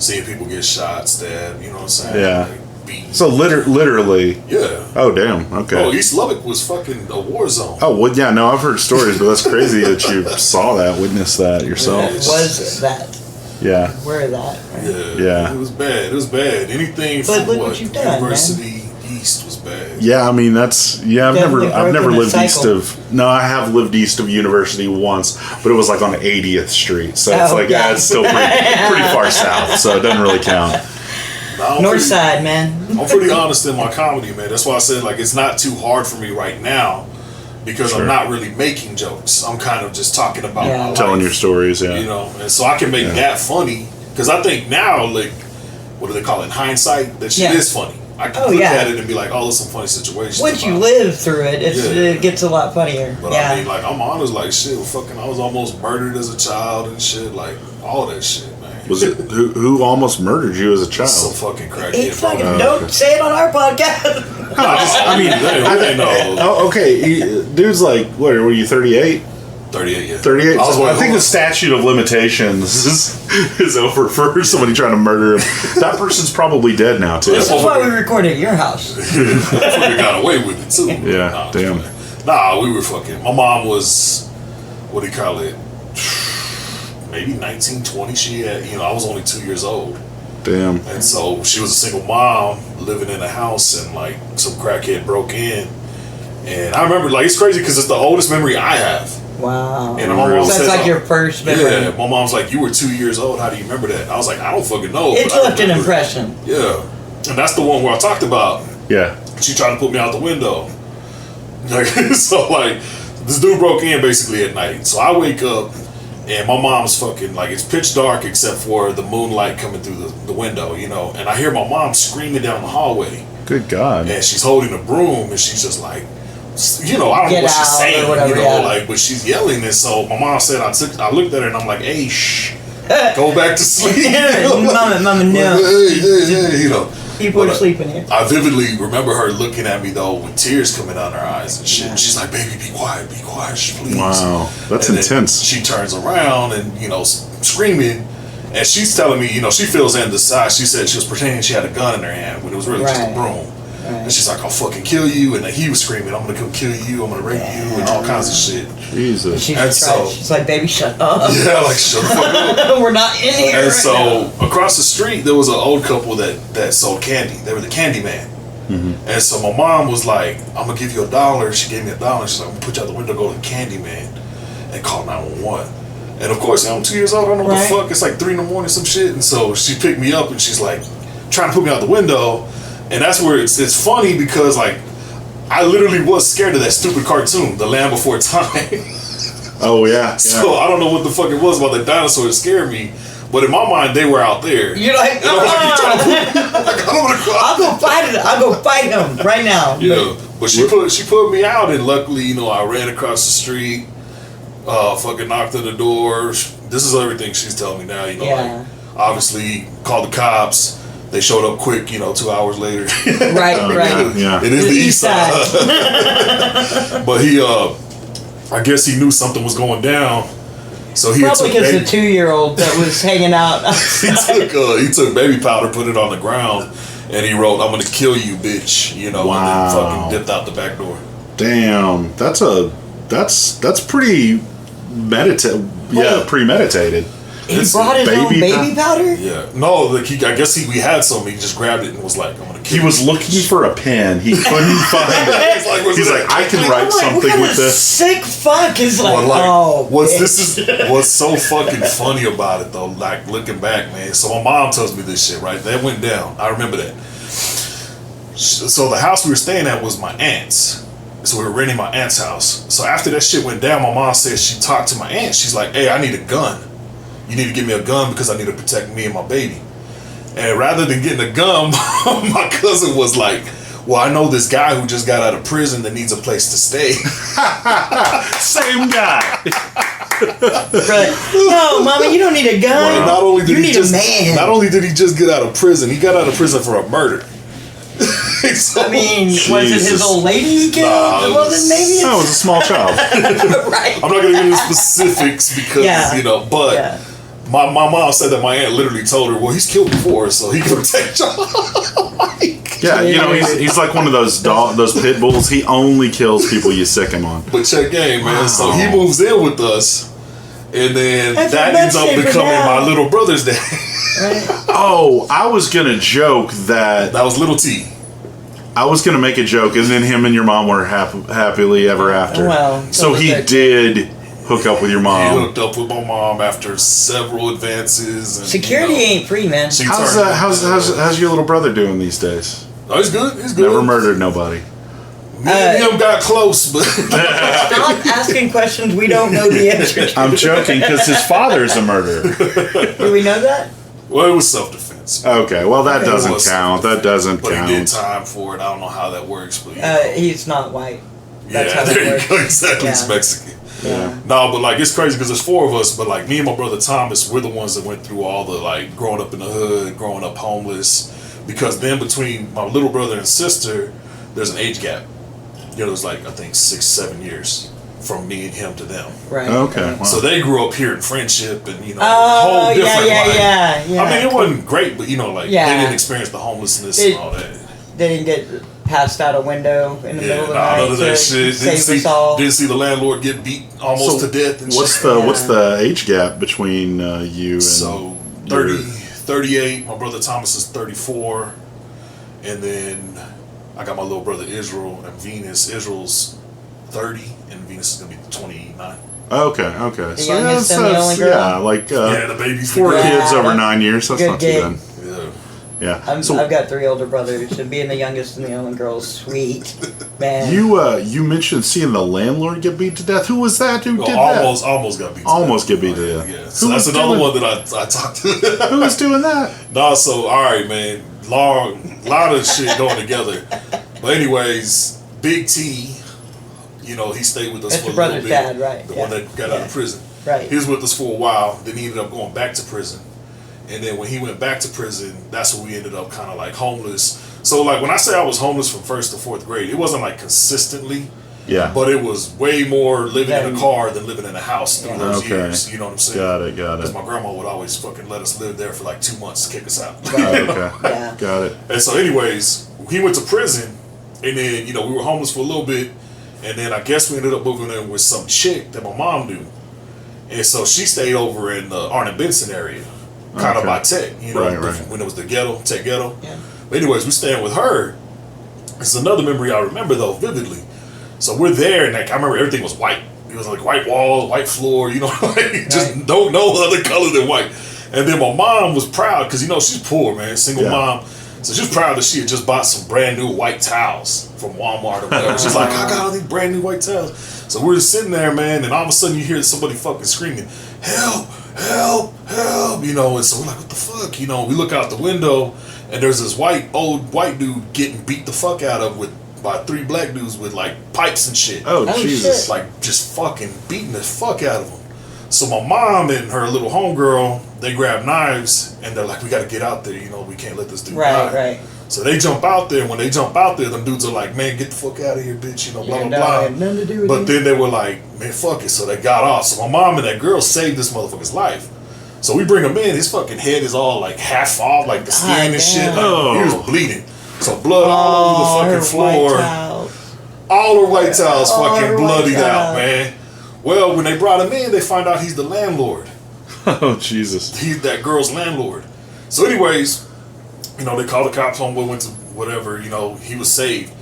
seeing people get shot, stabbed, you know what I'm saying? Yeah. Like, beaten. So literally. Yeah. Oh, damn. Okay. Oh, East Lubbock was fucking a war zone. Oh, well, yeah, no, I've heard stories, but that's crazy that you saw that, witnessed that yourself. It was that. Yeah. Where that? Right? Yeah. It was bad. Anything from you've done, University East was bad. Yeah, I mean I've never lived east of. No, I have lived east of University once, but it was like on 80th Street, so it's still pretty far south, so it doesn't really count. North side, man. I'm pretty honest in my comedy, man. That's why I said like it's not too hard for me right now because I'm not really making jokes. I'm kind of just talking about my life, telling your stories, you know, and so I can make that funny because I think now, like, what do they call it? In hindsight, that shit is funny. I can look at it and be like, oh, there's some funny situations. Once you live through it, it gets a lot funnier. But I mean, like, I'm honest, like, shit, I was almost murdered as a child and shit, like, all that shit, man. Was it who almost murdered you as a child? Some fucking crackhead. Don't say it on our podcast. I know. Okay, dude's like, what were you, 38? 38, yeah. 38. I think the statute of limitations is over for somebody trying to murder him. That person's probably dead now, too. This is why we recorded at your house. That got away with it, too. Yeah, damn. We were fucking... My mom was... What do you call it? Maybe 19, 20. She had... I was only 2 years old. Damn. And so she was a single mom living in a house and, like, some crackhead broke in. And I remember, like, it's crazy because it's the oldest memory I have. Wow. And my mom so it's like your first memory. Yeah, my mom's like, you were 2 years old, how do you remember that? I was like, I don't fucking know. It left an impression. Yeah. And that's the one where I talked about. Yeah. She tried to put me out the window. So, like, this dude broke in basically at night. So I wake up and my mom's fucking, like, it's pitch dark except for the moonlight coming through the window, and I hear my mom screaming down the hallway. Good God. And she's holding a broom and she's just like, I don't know what she's saying, but she's yelling. And so my mom said, I looked at her and I'm like, hey, shh, go back to sleep. Mama, no. Hey, People are sleeping here. I vividly remember her looking at me though with tears coming down her eyes and shit. She's like, baby, be quiet, please. Wow, that's intense. She turns around and, screaming. And she's telling me, she feels in the side. She said she was pretending she had a gun in her hand when it was really just a broom. Right. And she's like, I'll fucking kill you. And then he was screaming, I'm going to come kill you. I'm going to rape you and all kinds of shit. Jesus. She's like, baby, shut up. Yeah, like, shut the fuck up. We're not in here. And so across the street, there was an old couple that sold candy. They were the candy man. Mm-hmm. And so my mom was like, I'm going to give you $1. She gave me $1. She's like, I'm going to put you out the window, go to the candy man and call 911. And of course, I'm 2 years old. I don't know what the fuck. It's like 3 a.m, some shit. And so she picked me up and she's like trying to put me out the window. And that's where it's funny because, like, I literally was scared of that stupid cartoon, The Land Before Time. Oh, yeah. So I don't know what the fuck it was about the dinosaur that scared me. But in my mind, they were out there. You're like, I'll go fight it. I'll go fight him right now. Yeah, but she put me out, and luckily, you know, I ran across the street, fucking knocked on the door. This is everything she's telling me now. You know, like, obviously called the cops. They showed up quick, you know, 2 hours later. Right. Yeah. It is the east side. But he, I guess he knew something was going down. So he probably because the 2-year-old that was hanging out. he took baby powder, put it on the ground, and he wrote, "I'm gonna kill you, bitch," you know, and then fucking dipped out the back door. Damn, that's pretty premeditated. He brought his own baby powder? Yeah. No, like I guess we had some. He just grabbed it and was like, "I'm gonna kill you." He was looking for a pen. He couldn't find it. He's like, I can write something with this. Sick fuck is like, what's so fucking funny about it though, like looking back, man. So my mom tells me this shit, right? That went down. I remember that. So the house we were staying at was my aunt's. So we were renting my aunt's house. So after that shit went down, my mom said she talked to my aunt. She's like, "Hey, I need a gun. You need to give me a gun because I need to protect me and my baby." And rather than getting a gun, my cousin was like, "Well, I know this guy who just got out of prison that needs a place to stay." Same guy. Right. No, Mama, you don't need a gun. Well, not only did you need a man. Not only did he just get out of prison, he got out of prison for a murder. So, I mean, was it his old lady he killed? Nah, it wasn't maybe? No, it was a small child. Right. I'm not going to get into specifics because, you know, but my mom said that my aunt literally told her, "Well, he's killed before, so he can protect y'all." Yeah, you know, he's like one of those pit bulls. He only kills people you sick him on. But check game, man. Wow. So he moves in with us, and then that ends up becoming my little brother's dad. Right. Oh, I was going to joke that was little T. I was going to make a joke, and then him and your mom were happily ever after. Well, so he did hook up with your mom. He hooked up with my mom after several advances. And, security ain't free, man. How's your little brother doing these days? Oh, he's good. He's good. Never murdered nobody. Me and him got close, but stop asking questions we don't know the answer to. I'm joking because his father's a murderer. Do we know that? Well, it was self-defense. Okay, well that doesn't count. That doesn't count. But he did time for it. I don't know how that works, but he's not white. That's how there you go. Exactly, he's Mexican. Yeah. No, but like it's crazy because there's 4 of us, but like me and my brother Thomas, we're the ones that went through all the like growing up in the hood, growing up homeless. Because then between my little brother and sister, there's an age gap. You know, there's like I think 6-7 years from me and him to them. Right. Okay. Wow. So they grew up here in Friendship, and you know, whole different life. Yeah. I mean, it wasn't great, but you know, like they didn't experience the homelessness and all that. They didn't get passed out a window in the middle of the night. None of that shit. Didn't see the landlord get beat almost to death. And what's the age gap between you and? So 38. My brother Thomas is 34, and then I got my little brother Israel and Venus. Israel's 30, and Venus is gonna be 29. Okay. The youngest and the only girl? Yeah, like the baby's 4 kids over 9 years. That's not too bad. Yeah. I've got 3 older brothers, and being the youngest and the only girl is sweet, man. You mentioned seeing the landlord get beat to death. Who was that? Who did that? Almost got beat. Almost get beat to death. Yeah. So that's another one that I talked to. Who was doing that? No, so all right, man. Lot of shit going together. But anyways, Big T, you know, he stayed with us that's for a your little bit. brother's dad, right? The one that got out of prison. Right. He was with us for a while. Then he ended up going back to prison. And then when he went back to prison, that's when we ended up kind of like homeless. So like when I say I was homeless from 1st to 4th grade, it wasn't like consistently. Yeah. But it was way more living in a car than living in a house through those years. You know what I'm saying? Got it. Because my grandma would always fucking let us live there for like 2 months to kick us out. Okay. Yeah. Got it. And so anyways, he went to prison, and then, you know, we were homeless for a little bit, and then I guess we ended up moving in with some chick that my mom knew. And so she stayed over in the Arnold Benson area. Kind of by Tech, you know, when it was the ghetto, Tech ghetto. Yeah. But anyways, we staying with her. It's another memory I remember though vividly. So we're there, and like I remember everything was white. It was like white walls, white floor. You know, like just no other color than white. And then my mom was proud because you know she's poor, man, single mom. So she was proud that she had just bought some brand new white towels from Walmart or whatever. She's like, I got all these brand new white towels. So we're just sitting there, man, and all of a sudden you hear somebody fucking screaming, "Help! help, help, you know, and so we're like, what the fuck, you know, we look out the window, and there's this old white dude getting beat the fuck out of by 3 black dudes with, like, pipes and shit. Oh, Jesus. Shit. Like, just fucking beating the fuck out of them. So my mom and her little homegirl, they grab knives, and they're like, we gotta get out there, you know, we can't let this dude die. Right. So they jump out there, and when they jump out there, them dudes are like, man, get the fuck out of here, bitch, you know, blah, blah, blah. Nothing to do with But then they were like, man, fuck it. So they got off. So my mom and that girl saved this motherfucker's life. So we bring him in, his fucking head is all like half off, like the skin and shit. Like, he was bleeding. So blood all over the fucking floor. All the white towels fucking bloodied out, man. Well, when they brought him in, they find out he's the landlord. Oh, Jesus. He's that girl's landlord. So anyways, you know, they called the cops on, went to whatever, you know, he was saved.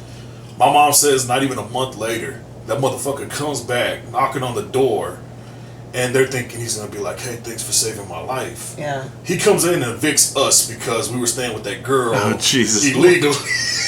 My mom says not even a month later, that motherfucker comes back, knocking on the door, and they're thinking he's gonna be like, hey, thanks for saving my life. Yeah. He comes in and evicts us because we were staying with that girl. Oh, Jesus. Illegally.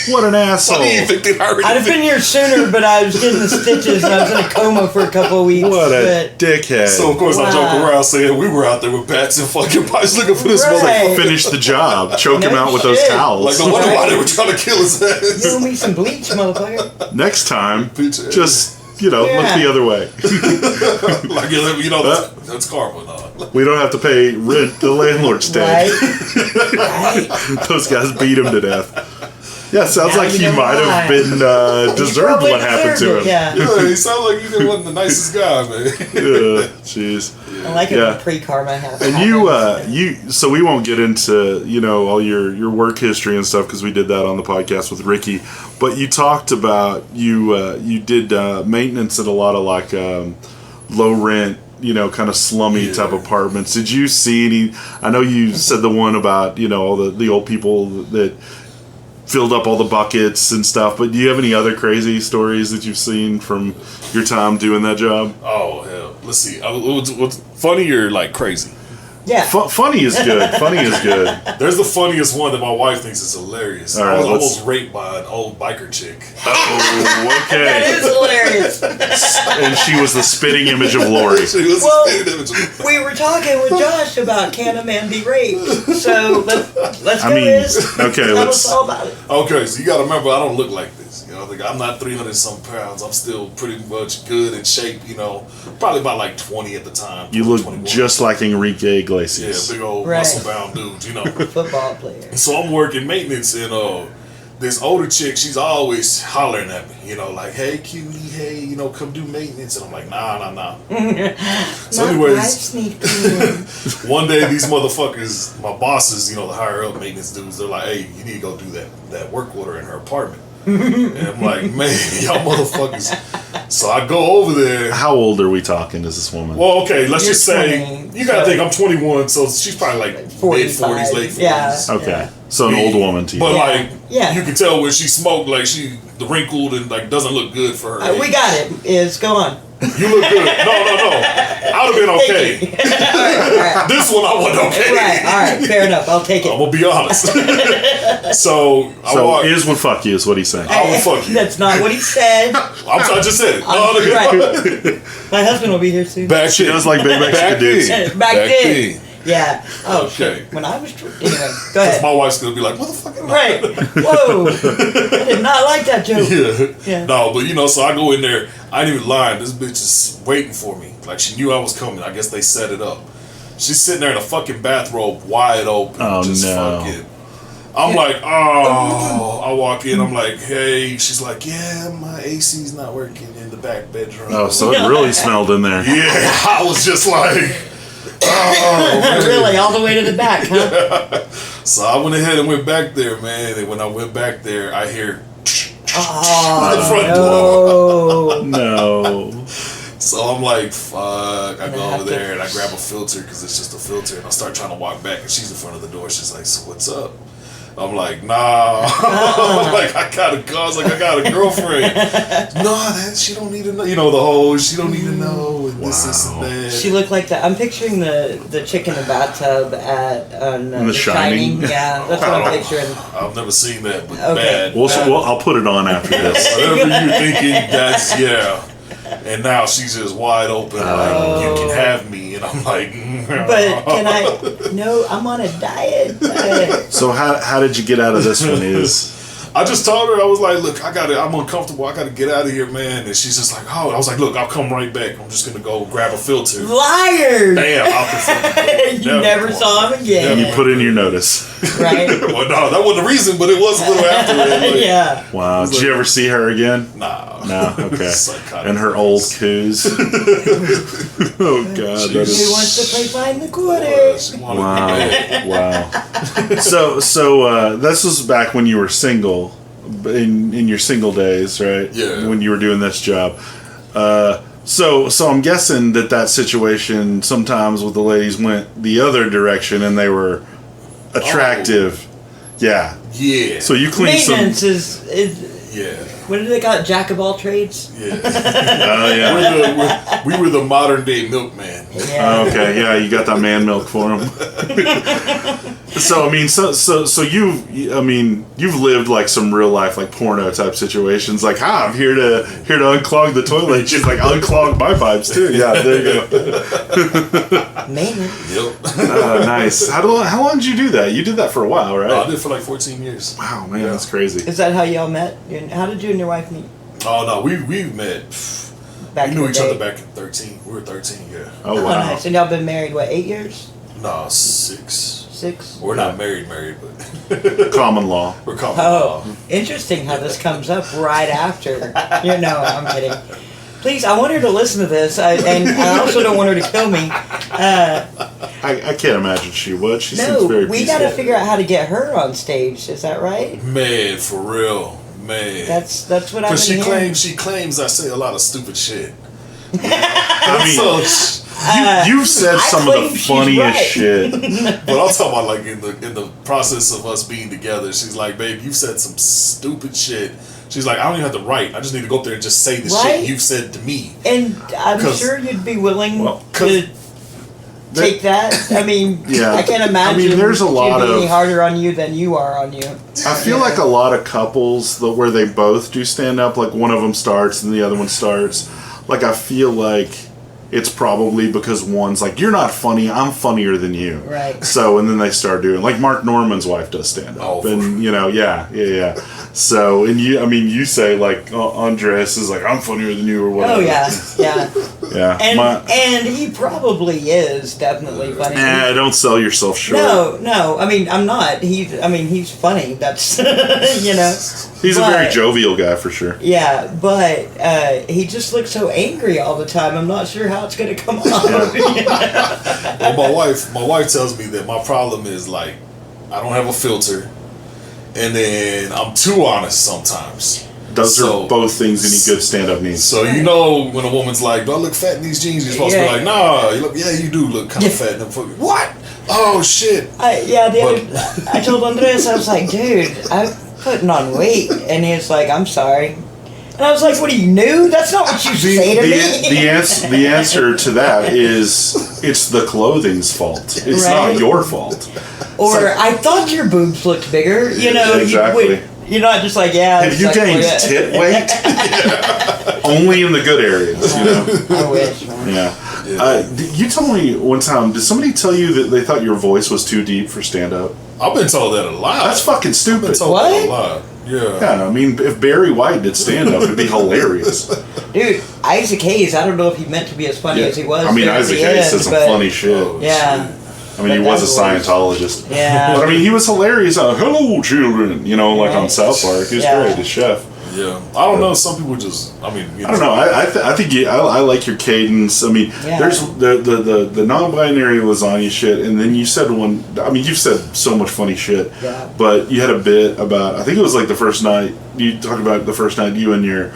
What an asshole. What do you think they already I'd have been here sooner, but I was getting the stitches and I was in a coma for a couple of weeks. What a dickhead. So, of course, I joke around saying we were out there with bats and fucking pipes looking for this motherfucker. Finish the job. Choke him out with those towels. Like, no wonder why they were trying to kill his ass. Give me some bleach, motherfucker. Next time, just, you know, look the other way. Like, you know, that's karma, though. We don't have to pay rent. The landlord's dead. Right. Those guys beat him to death. Yeah, sounds like he might have been deserved what happened to him. Yeah. He sounds like he wasn't the nicest guy, man. Jeez. I like it when pre-karma happens. And so we won't get into, you know, all your work history and stuff because we did that on the podcast with Ricky. But you talked about you did maintenance at a lot of like low rent, you know, kind of slummy type apartments. Did you see any? I know you said the one about, you know, all the old people that filled up all the buckets and stuff, but do you have any other crazy stories that you've seen from your time doing that job? Oh, hell. Let's see. What's funny or like crazy? Yeah. Funny is good. Funny is good. There's the funniest one that my wife thinks is hilarious. All right, I was almost raped by an old biker chick. Oh, okay. That is hilarious. And she was the spitting image of Lori. She was Well, the spitting image. we were talking with Josh about can a man be raped? So let's go, Liz. Okay, Tell us all about it. Okay, so you gotta remember, I don't look like this. You know, I'm not 300-some pounds. I'm still pretty much good in shape. You know, probably about like 20 at the time. You look 21. just like Enrique Iglesias. Yeah, big old Right. muscle-bound dude. You know. Football player. So I'm working maintenance, and this older chick, she's always hollering at me, you know, like, hey, cutie, hey, you know, come do maintenance. And I'm like, nah. So anyways, one day these motherfuckers, my bosses, you know, the higher up maintenance dudes, they're like, hey, you need to go do that work order in her apartment. And I'm like, man, y'all motherfuckers. So I go over there. How old are we talking? Is this woman? Well, okay, let's You're just say 20, you gotta so think I'm 21, so she's probably like mid 40s, late 40s. Yeah. Okay, so an old woman to you. But like, Yeah. you can tell when she smoked, like she wrinkled and like doesn't look good for her. We got it. Go on. You look good. No. I'd have been okay. All right. This one I wasn't okay. Right. All right. Fair enough. I'll take it. I'm gonna be honest. So is would fuck you is what he's saying. I will fuck you. That's not what he said. I just said it. Right. My husband will be here soon. Back She does like big Mexican dudes. Back then. Yeah. Oh, Okay. shit. When I was... Anyway, go ahead. My wife's gonna be like, what the fuck am I? Right. Whoa. I did not like that joke. Yeah. No, but you know, so I go in there. I ain't even lying. This bitch is waiting for me. Like she knew I was coming. I guess they set it up. She's sitting there in a fucking bathrobe, wide open. Oh, just no. fucking. I'm like, oh. I walk in. I'm like, hey. She's like, yeah, my AC's not working in the back bedroom. Oh, so it really smelled in there. Yeah, I was just like, oh, Really, all the way to the back, huh? So I went ahead and went back there, man. And when I went back there, I hear Oh, the front door. No. So I'm like, fuck. I go over there and I grab a filter because it's just a filter. And I start trying to walk back and she's in front of the door. She's like, so what's up? I'm like, nah. Like, I got a girlfriend. No, she don't need to know. You know, the whole, she don't need to know. And this and that. She looked like that. I'm picturing the chick in the bathtub at The Shining? Yeah, that's what I'm picturing. I've never seen that, but Okay. bad. Well, I'll put it on after this. Whatever you're thinking, that's, yeah. And now she's just wide open, like, you can have me. And I'm like, but can I? No, I'm on a diet. So how did you get out of this one? I just told her, I was like, look, I'm uncomfortable. I got to get out of here, man. And she's just like, oh, I was like, look, I'll come right back. I'm just going to go grab a filter. Liar! Bam, out the front. You never saw him again. And you put in your notice. Right? Well, no, that wasn't the reason, but it was a little after it. Like, yeah. Wow. Did you ever see her again? Nah. No, okay. And her old coos. Oh, God. She wants to play Find the Quarter. Wow. So this was back when you were single, in your single days, right? Yeah. When you were doing this job. So I'm guessing that situation sometimes with the ladies went the other direction and they were attractive. Yeah. Yeah. So you clean Maintenance some... is Yeah. What do they call it? Jack of all trades? Yeah. Oh, yeah. We were the modern day milkman. Yeah. Okay, yeah, you got that man milk for him. So I mean, so you've lived like some real life like porno type situations. Like, I'm here to unclog the toilet. She's like, unclog my pipes too. Yeah, there you go. Maybe. Yep. Nice. How long did you do that? You did that for a while, right? I did for like 14 years. Wow, man, that's crazy. Is that how y'all met? How did you and your wife meet? Oh no, we met. Back we knew in each the other day? back at 13. We were 13, yeah. Oh wow. Nice. And y'all been married, what, 8 years? No, 6. 6? We're not married, but Common law. we're common. Oh, interesting how this comes up right after. I'm kidding. Please, I want her to listen to this, and I also don't want her to kill me. I can't imagine she would. She seems No, very we got to figure out how to get her on stage. Is that right? Man, for real, man. That's what I've Because been she claims I say a lot of stupid shit. I mean, So, you've said some of the she's funniest right. shit. but I'm talking about like in the process of us being together. She's like, babe, you've said some stupid shit. She's like, I don't even have to write. I just need to go up there and just say the Right? shit you've said to me. And I'm sure you'd be willing to take that. I mean, Yeah. I can't imagine I mean, there's a lot she'd be any of- harder on you than you are on you. I feel like a lot of couples where they both do stand up, like one of them starts and the other one starts. Like I feel like it's probably because one's like, you're not funny, I'm funnier than you. Right. So, and then they start doing, like Mark Norman's wife does stand up. Oh, and, yeah. So, and you say like, Andres is like, I'm funnier than you or whatever. Oh, yeah. Yeah. And he probably is definitely funny. Don't sell yourself short. No. I mean, I'm not. He's funny. That's, He's a very jovial guy for sure. Yeah, but he just looks so angry all the time. I'm not sure how it's going to come off. Well, my wife tells me that my problem is like, I don't have a filter, and then I'm too honest sometimes. Those are both things any good stand-up needs. So when a woman's like, "Do I look fat in these jeans?" You're supposed to be like, "Nah, you do look kind of fat in them." What? Oh shit! I told Andres, I was like, "Dude, I'm putting on weight," and he's like, "I'm sorry." And I was like, "What are you new? That's not what you say to me." The answer to that is it's the clothing's fault. It's not your fault. Or I thought your boobs looked bigger. Exactly. You're not just like, yeah. Have you gained tit weight? Only in the good areas, I wish, man. Yeah. You told me one time, did somebody tell you that they thought your voice was too deep for stand-up? I've been told that a lot. That's fucking stupid. I've been told that a lot. Yeah. Yeah, I mean, if Barry White did stand-up, it'd be hilarious. Dude, Isaac Hayes, I don't know if he meant to be as funny as he was. I mean, Isaac Hayes said some funny shit. Yeah. I mean, he was a Scientologist. Yeah. But I mean, he was hilarious. Hello, children. Like on South Park. He was great, the chef. Yeah. I don't know. Some people just, I don't know. I think I like your cadence. I mean, there's the non-binary lasagna shit, and then you said one. I mean, you've said so much funny shit. Yeah. But you had a bit about. I think it was like the first night you talked about the first night you and your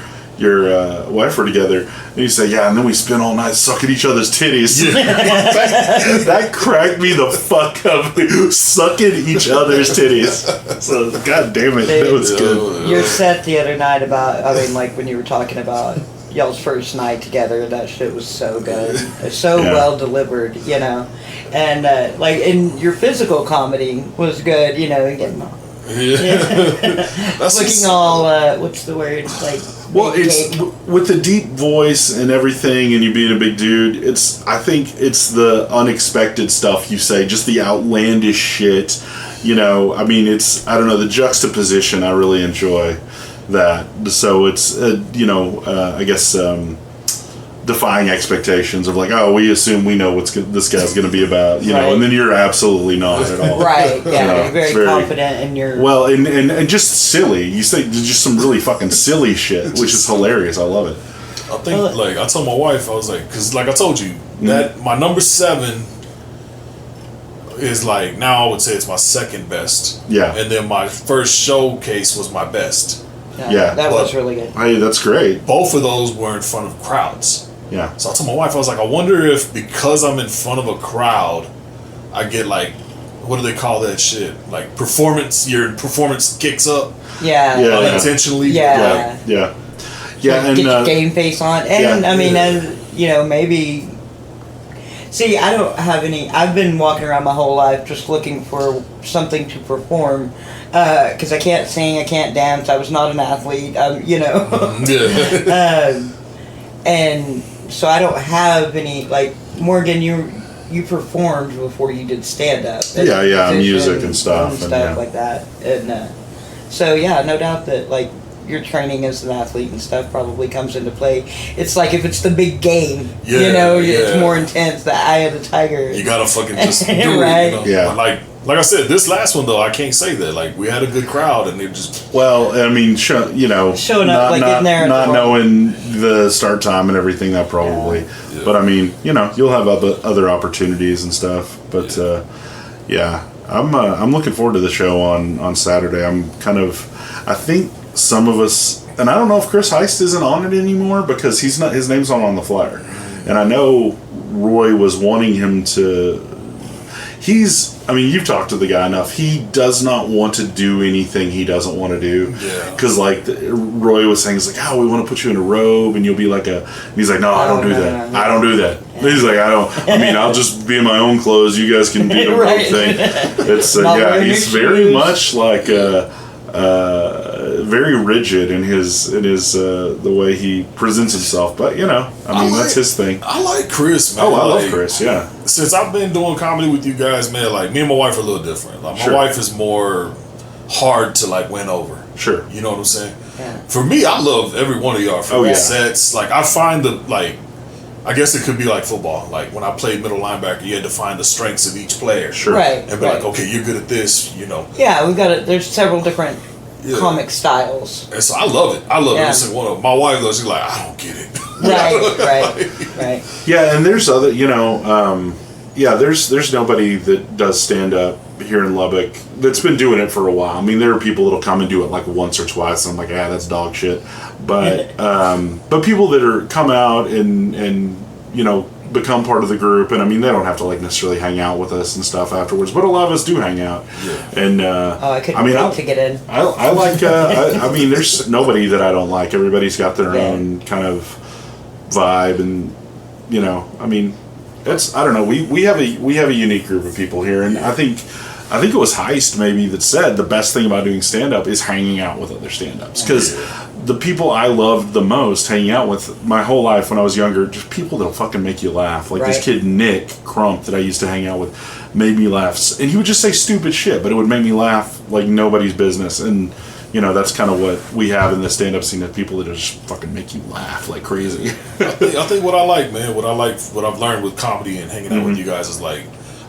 wife were together, and you say, yeah, and then we spent all night sucking each other's titties. Yeah. that cracked me the fuck up. Sucking each other's titties. So, god damn it, that was good. Your set the other night about, when you were talking about y'all's first night together, that shit was so good. So well delivered, and and your physical comedy was good, getting all. Yeah. That's looking all, what's the word, like Well, it's with the deep voice and everything, and you being a big dude. I think it's the unexpected stuff you say, just the outlandish shit. I mean, I don't know, the juxtaposition. I really enjoy that. So it's I guess defying expectations of like, oh, we assume we know what this guy's going to be about, and then you're absolutely not at all. Right? Yeah, you're very confident in your. Well, and just silly. You say just some really fucking silly shit, which is hilarious. I love it. I think I told my wife, I was like, because like I told you that my number 7 is like, now I would say it's my second best. Yeah. And then my first showcase was my best. Yeah. That was really good. Hey, that's great. Both of those were in front of crowds. Yeah. So I told my wife, I was like, I wonder if because I'm in front of a crowd, I get like, what do they call that shit? Like your performance kicks up. Yeah. Unintentionally. Yeah. Yeah. And get your game face on. And I mean, maybe. See, I don't have any. I've been walking around my whole life just looking for something to perform. Because I can't sing, I can't dance, I was not an athlete, and so I don't have any, like, Morgan, you performed before you did stand-up. Music and stuff. Like that. And so, yeah, no doubt that, like, your training as an athlete and stuff probably comes into play. It's like if it's the big game, it's more intense, the eye of the tiger. You gotta fucking just do right? it, Yeah. Like I said, this last one though, I can't say that. Like we had a good crowd, and they just. Well, I mean, showing up, getting there, not knowing the start time and everything. That probably, yeah. But I mean, you'll have other opportunities and stuff. But I'm looking forward to the show on Saturday. I think some of us, and I don't know if Chris Heist isn't on it anymore because he's not. His name's not on the flyer, and I know Roy was wanting him to. You've talked to the guy enough. He does not want to do anything he doesn't want to do. Yeah. Because, Roy was saying, he's like, we want to put you in a robe and you'll be like a... And he's like, no, I don't do that. I don't do that. Yeah. He's like, I'll just be in my own clothes. You guys can do the robe thing. It's, he's very much like... very rigid in his the way he presents himself, but that's his thing. I like Chris, man. I love Chris. Yeah. Since I've been doing comedy with you guys, man, like me and my wife are a little different. Like my wife is more hard to win over. Sure. You know what I'm saying? Yeah. For me, I love every one of y'all for sets. Like I find I guess it could be like football. Like when I played middle linebacker, you had to find the strengths of each player. Sure. Right. And be like, okay, you're good at this. Yeah, we've got it. There's several different. Comic styles. And so I love it. Every single one of them. My wife though, she's like, I don't get it. Right. Yeah, and there's other, there's nobody that does stand up here in Lubbock that's been doing it for a while. I mean, there are people that'll come and do it once or twice, and I'm like, that's dog shit. But people that come out and become part of the group, and they don't have to necessarily hang out with us and stuff afterwards, but a lot of us do hang out. And I couldn't wait to get in. I like there's nobody that I don't like. Everybody's got their own kind of vibe, and it's I don't know, we have a unique group of people here, and I think it was Heist maybe that said the best thing about doing stand-up is hanging out with other stand-ups, because the people I loved the most hanging out with my whole life when I was younger, just people that'll fucking make you laugh. This kid Nick Crump that I used to hang out with made me laugh, and he would just say stupid shit, but it would make me laugh like nobody's business. And that's kind of what we have in the stand-up scene, that people that just fucking make you laugh like crazy. I think what I like, man, what I've learned with comedy and hanging out with you guys is I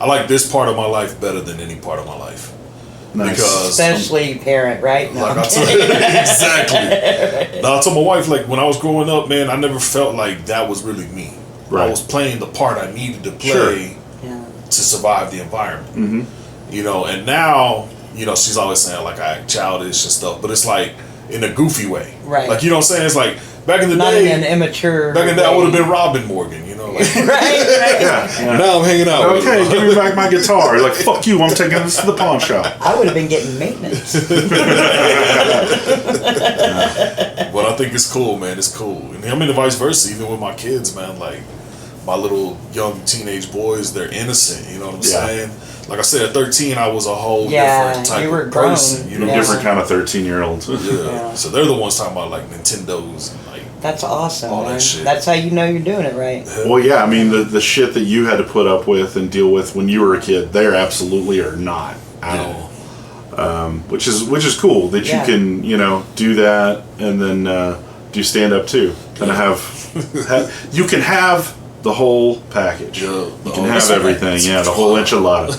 like this part of my life better than any part of my life. Nice. Because especially parent, right? No, exactly. Now I told my wife, when I was growing up, man, I never felt like that was really me. Right. I was playing the part I needed to play to survive the environment. Mm-hmm. And now, she's always saying I act childish and stuff, but it's in a goofy way. Right. You know what I'm saying? It's back in the not day. Not in an immature. Back in the day, I would have been Robin Morgan. Right. Yeah. Now I'm hanging out. Okay, give me back my guitar. Fuck you, I'm taking this to the pawn shop. I would have been getting maintenance. But I think it's cool, man. It's cool. And vice versa, even with my kids, man. my little young teenage boys, they're innocent. You know what I'm Yeah. saying? Like I said, at 13, I was a whole Yeah, different type you were of person. grown. You know, Yeah. Different kind of 13-year-olds. Yeah. So they're the ones talking about like Nintendos and like That's awesome, all man. that shit. That's how you know you're doing it right. Well, yeah, I mean, the shit that you had to put up with and deal with when you were a kid, they absolutely are not at all. Which is cool that Yeah. you can, do that and then do stand up too. And have you can have the whole package. Yeah. You can have everything. Yeah, the whole enchilada.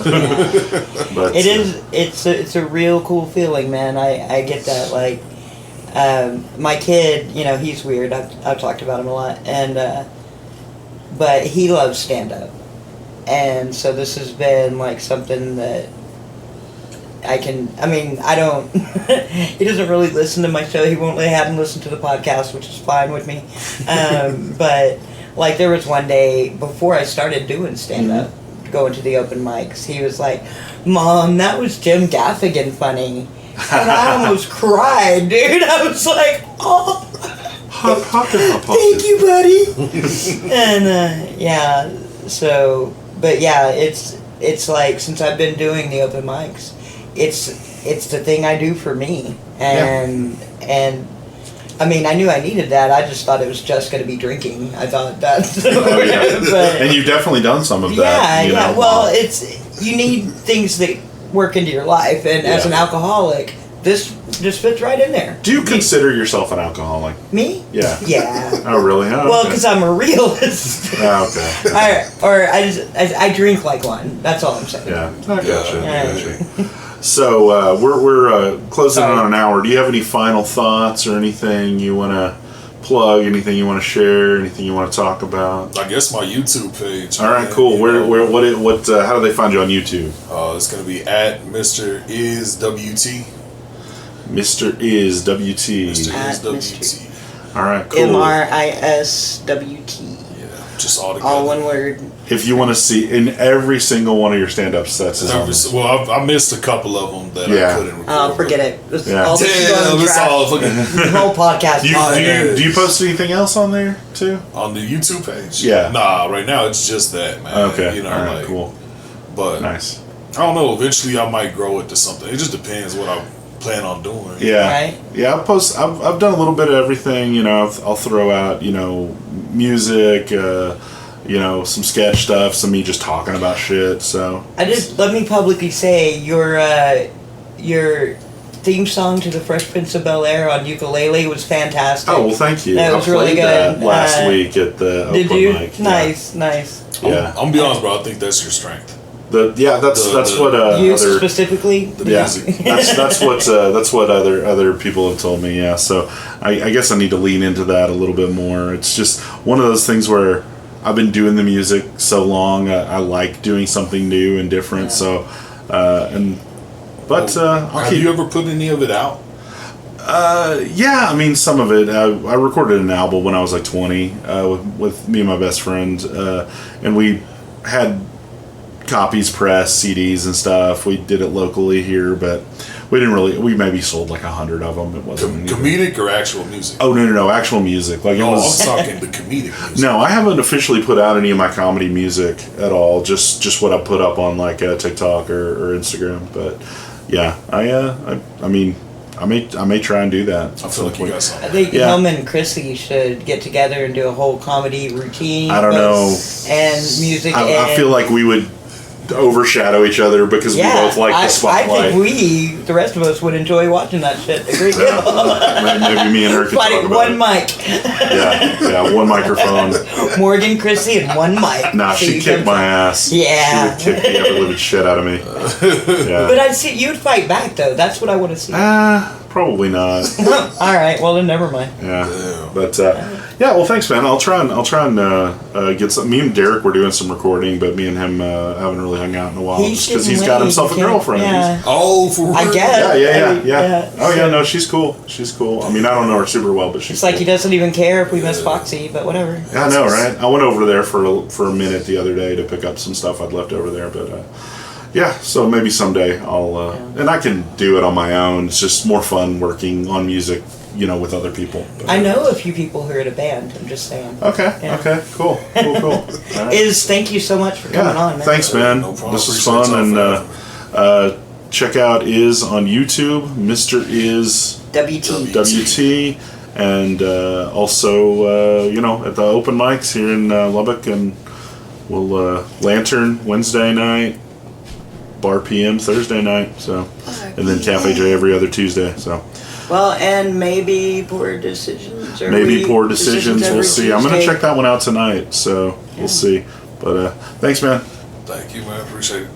But It's a real cool feeling, man. I get that. Like, my kid, he's weird. I've talked about him a lot, and but he loves stand up, and so this has been like something that I don't. He doesn't really listen to my show. He won't have him listen to the podcast, which is fine with me. But like, there was one day before I started doing stand up, going to the open mics. He was like, "Mom, that was Jim Gaffigan funny," and I almost cried, dude. I was like, "Oh, thank you, buddy." And yeah, so but yeah, it's like, since I've been doing the open mics, it's the thing I do for me, and I mean, I knew I needed that. I just thought it was just going to be drinking. I thought that. But, and you've definitely done some of that. Yeah. Well, you need things that work into your life, and as an alcoholic, this just fits right in there. Do you consider yourself an alcoholic? Me? Yeah. Yeah. Oh, really? Oh, Well, okay. because I'm a realist. Oh, okay. I drink like one. That's all I'm saying. Yeah, I gotcha. Yeah. Gotcha. So we're closing in on an hour. Do you have any final thoughts or anything you want to plug? Anything you want to share? Anything you want to talk about? I guess my YouTube page. All right, cool. How do they find you on YouTube? It's gonna be at Mr. Is WT. Mr. Is WT. Mr. At Is WT. All right, cool. MRISWT. Yeah, just all together. All one word. If you want to see in every single one of your stand-up sets is on there. Well, I missed a couple of them that I couldn't record. Oh, forget it. This Yeah. all this is going Damn, it's trash. all fucking The whole podcast. Do you post anything else on there too? on the YouTube page. Yeah. Nah, right now it's just that, man. Okay. You know, all right, like, cool. But Nice. I don't know. Eventually, I might grow it to something. It just depends what I plan on doing. Yeah. Right. Yeah, I've done a little bit of everything, I'll throw out, music, some sketch stuff, some me just talking about shit, so. Let me publicly say your theme song to the Fresh Prince of Bel-Air on ukulele was fantastic. Oh, well, thank you. That was I really played that good. last week at the Did open you? mic. Nice. Yeah. I'm gonna be honest, bro. I think that's your strength. That's what You other specifically? The yeah, music. that's what other people have told me. Yeah, so I guess I need to lean into that a little bit more. It's just one of those things where I've been doing the music so long. I like doing something new and different. Yeah. So, Have you ever put any of it out? Yeah, I mean, some of it. I recorded an album when I was like 20 with me and my best friend, and we had copies pressed, CDs and stuff. We did it locally here, but we didn't really. We maybe sold like 100 of them. It wasn't anything. Comedic or actual music? Oh no, actual music. Like it No, was. I'm talking the comedic music. No, I haven't officially put out any of my comedy music at all. Just what I put up on like TikTok or Instagram. But yeah, I mean, I may try and do that. I feel like you got something. I think Yeah. Hyman and Chrissy should get together and do a whole comedy routine. I don't know. And music. I feel like we would overshadow each other because we both like the spotlight. I think the rest of us would enjoy watching that shit. A great deal. Maybe me and her could talk Fighting about one it. mic. Yeah, one microphone. Morgan, Chrissy, and one mic. Nah, she kicked my ass. Yeah. She would kick the ever living shit out of me. Yeah. But I'd see you'd fight back though. That's what I want to see. Probably not. All right. Well, then never mind. Yeah. Damn. But yeah, well, thanks, man. I'll try and get some. Me and Derek were doing some recording, but me and him haven't really hung out in a while He's just because getting he's got laid. himself a He can't- girlfriend. Yeah. Oh, for real? I guess. Yeah. Oh yeah, so- no, she's cool. She's cool. I mean, I don't know her super well, but she's. It's like cool. he doesn't even care if we miss Foxy, but whatever. Yeah, I know, right? I went over there for a minute the other day to pick up some stuff I'd left over there, but yeah, so maybe someday I'll and I can do it on my own. It's just more fun working on music with other people. But, I know a few people who are in a band. I'm just saying. Okay. Yeah. Okay. Cool. All right. Thank you so much for coming on, man. Thanks, man. No problem. This was fun, and check out Is on YouTube, Mr. Is WT, and also at the open mics here in Lubbock, and we'll Lantern Wednesday night, Bar PM Thursday night, and then Cafe J every other Tuesday. So. Well, and maybe Poor Decisions. Poor Decisions. We'll see. I'm gonna check that one out tonight, so we'll see. But thanks, man. Thank you, man. Appreciate it.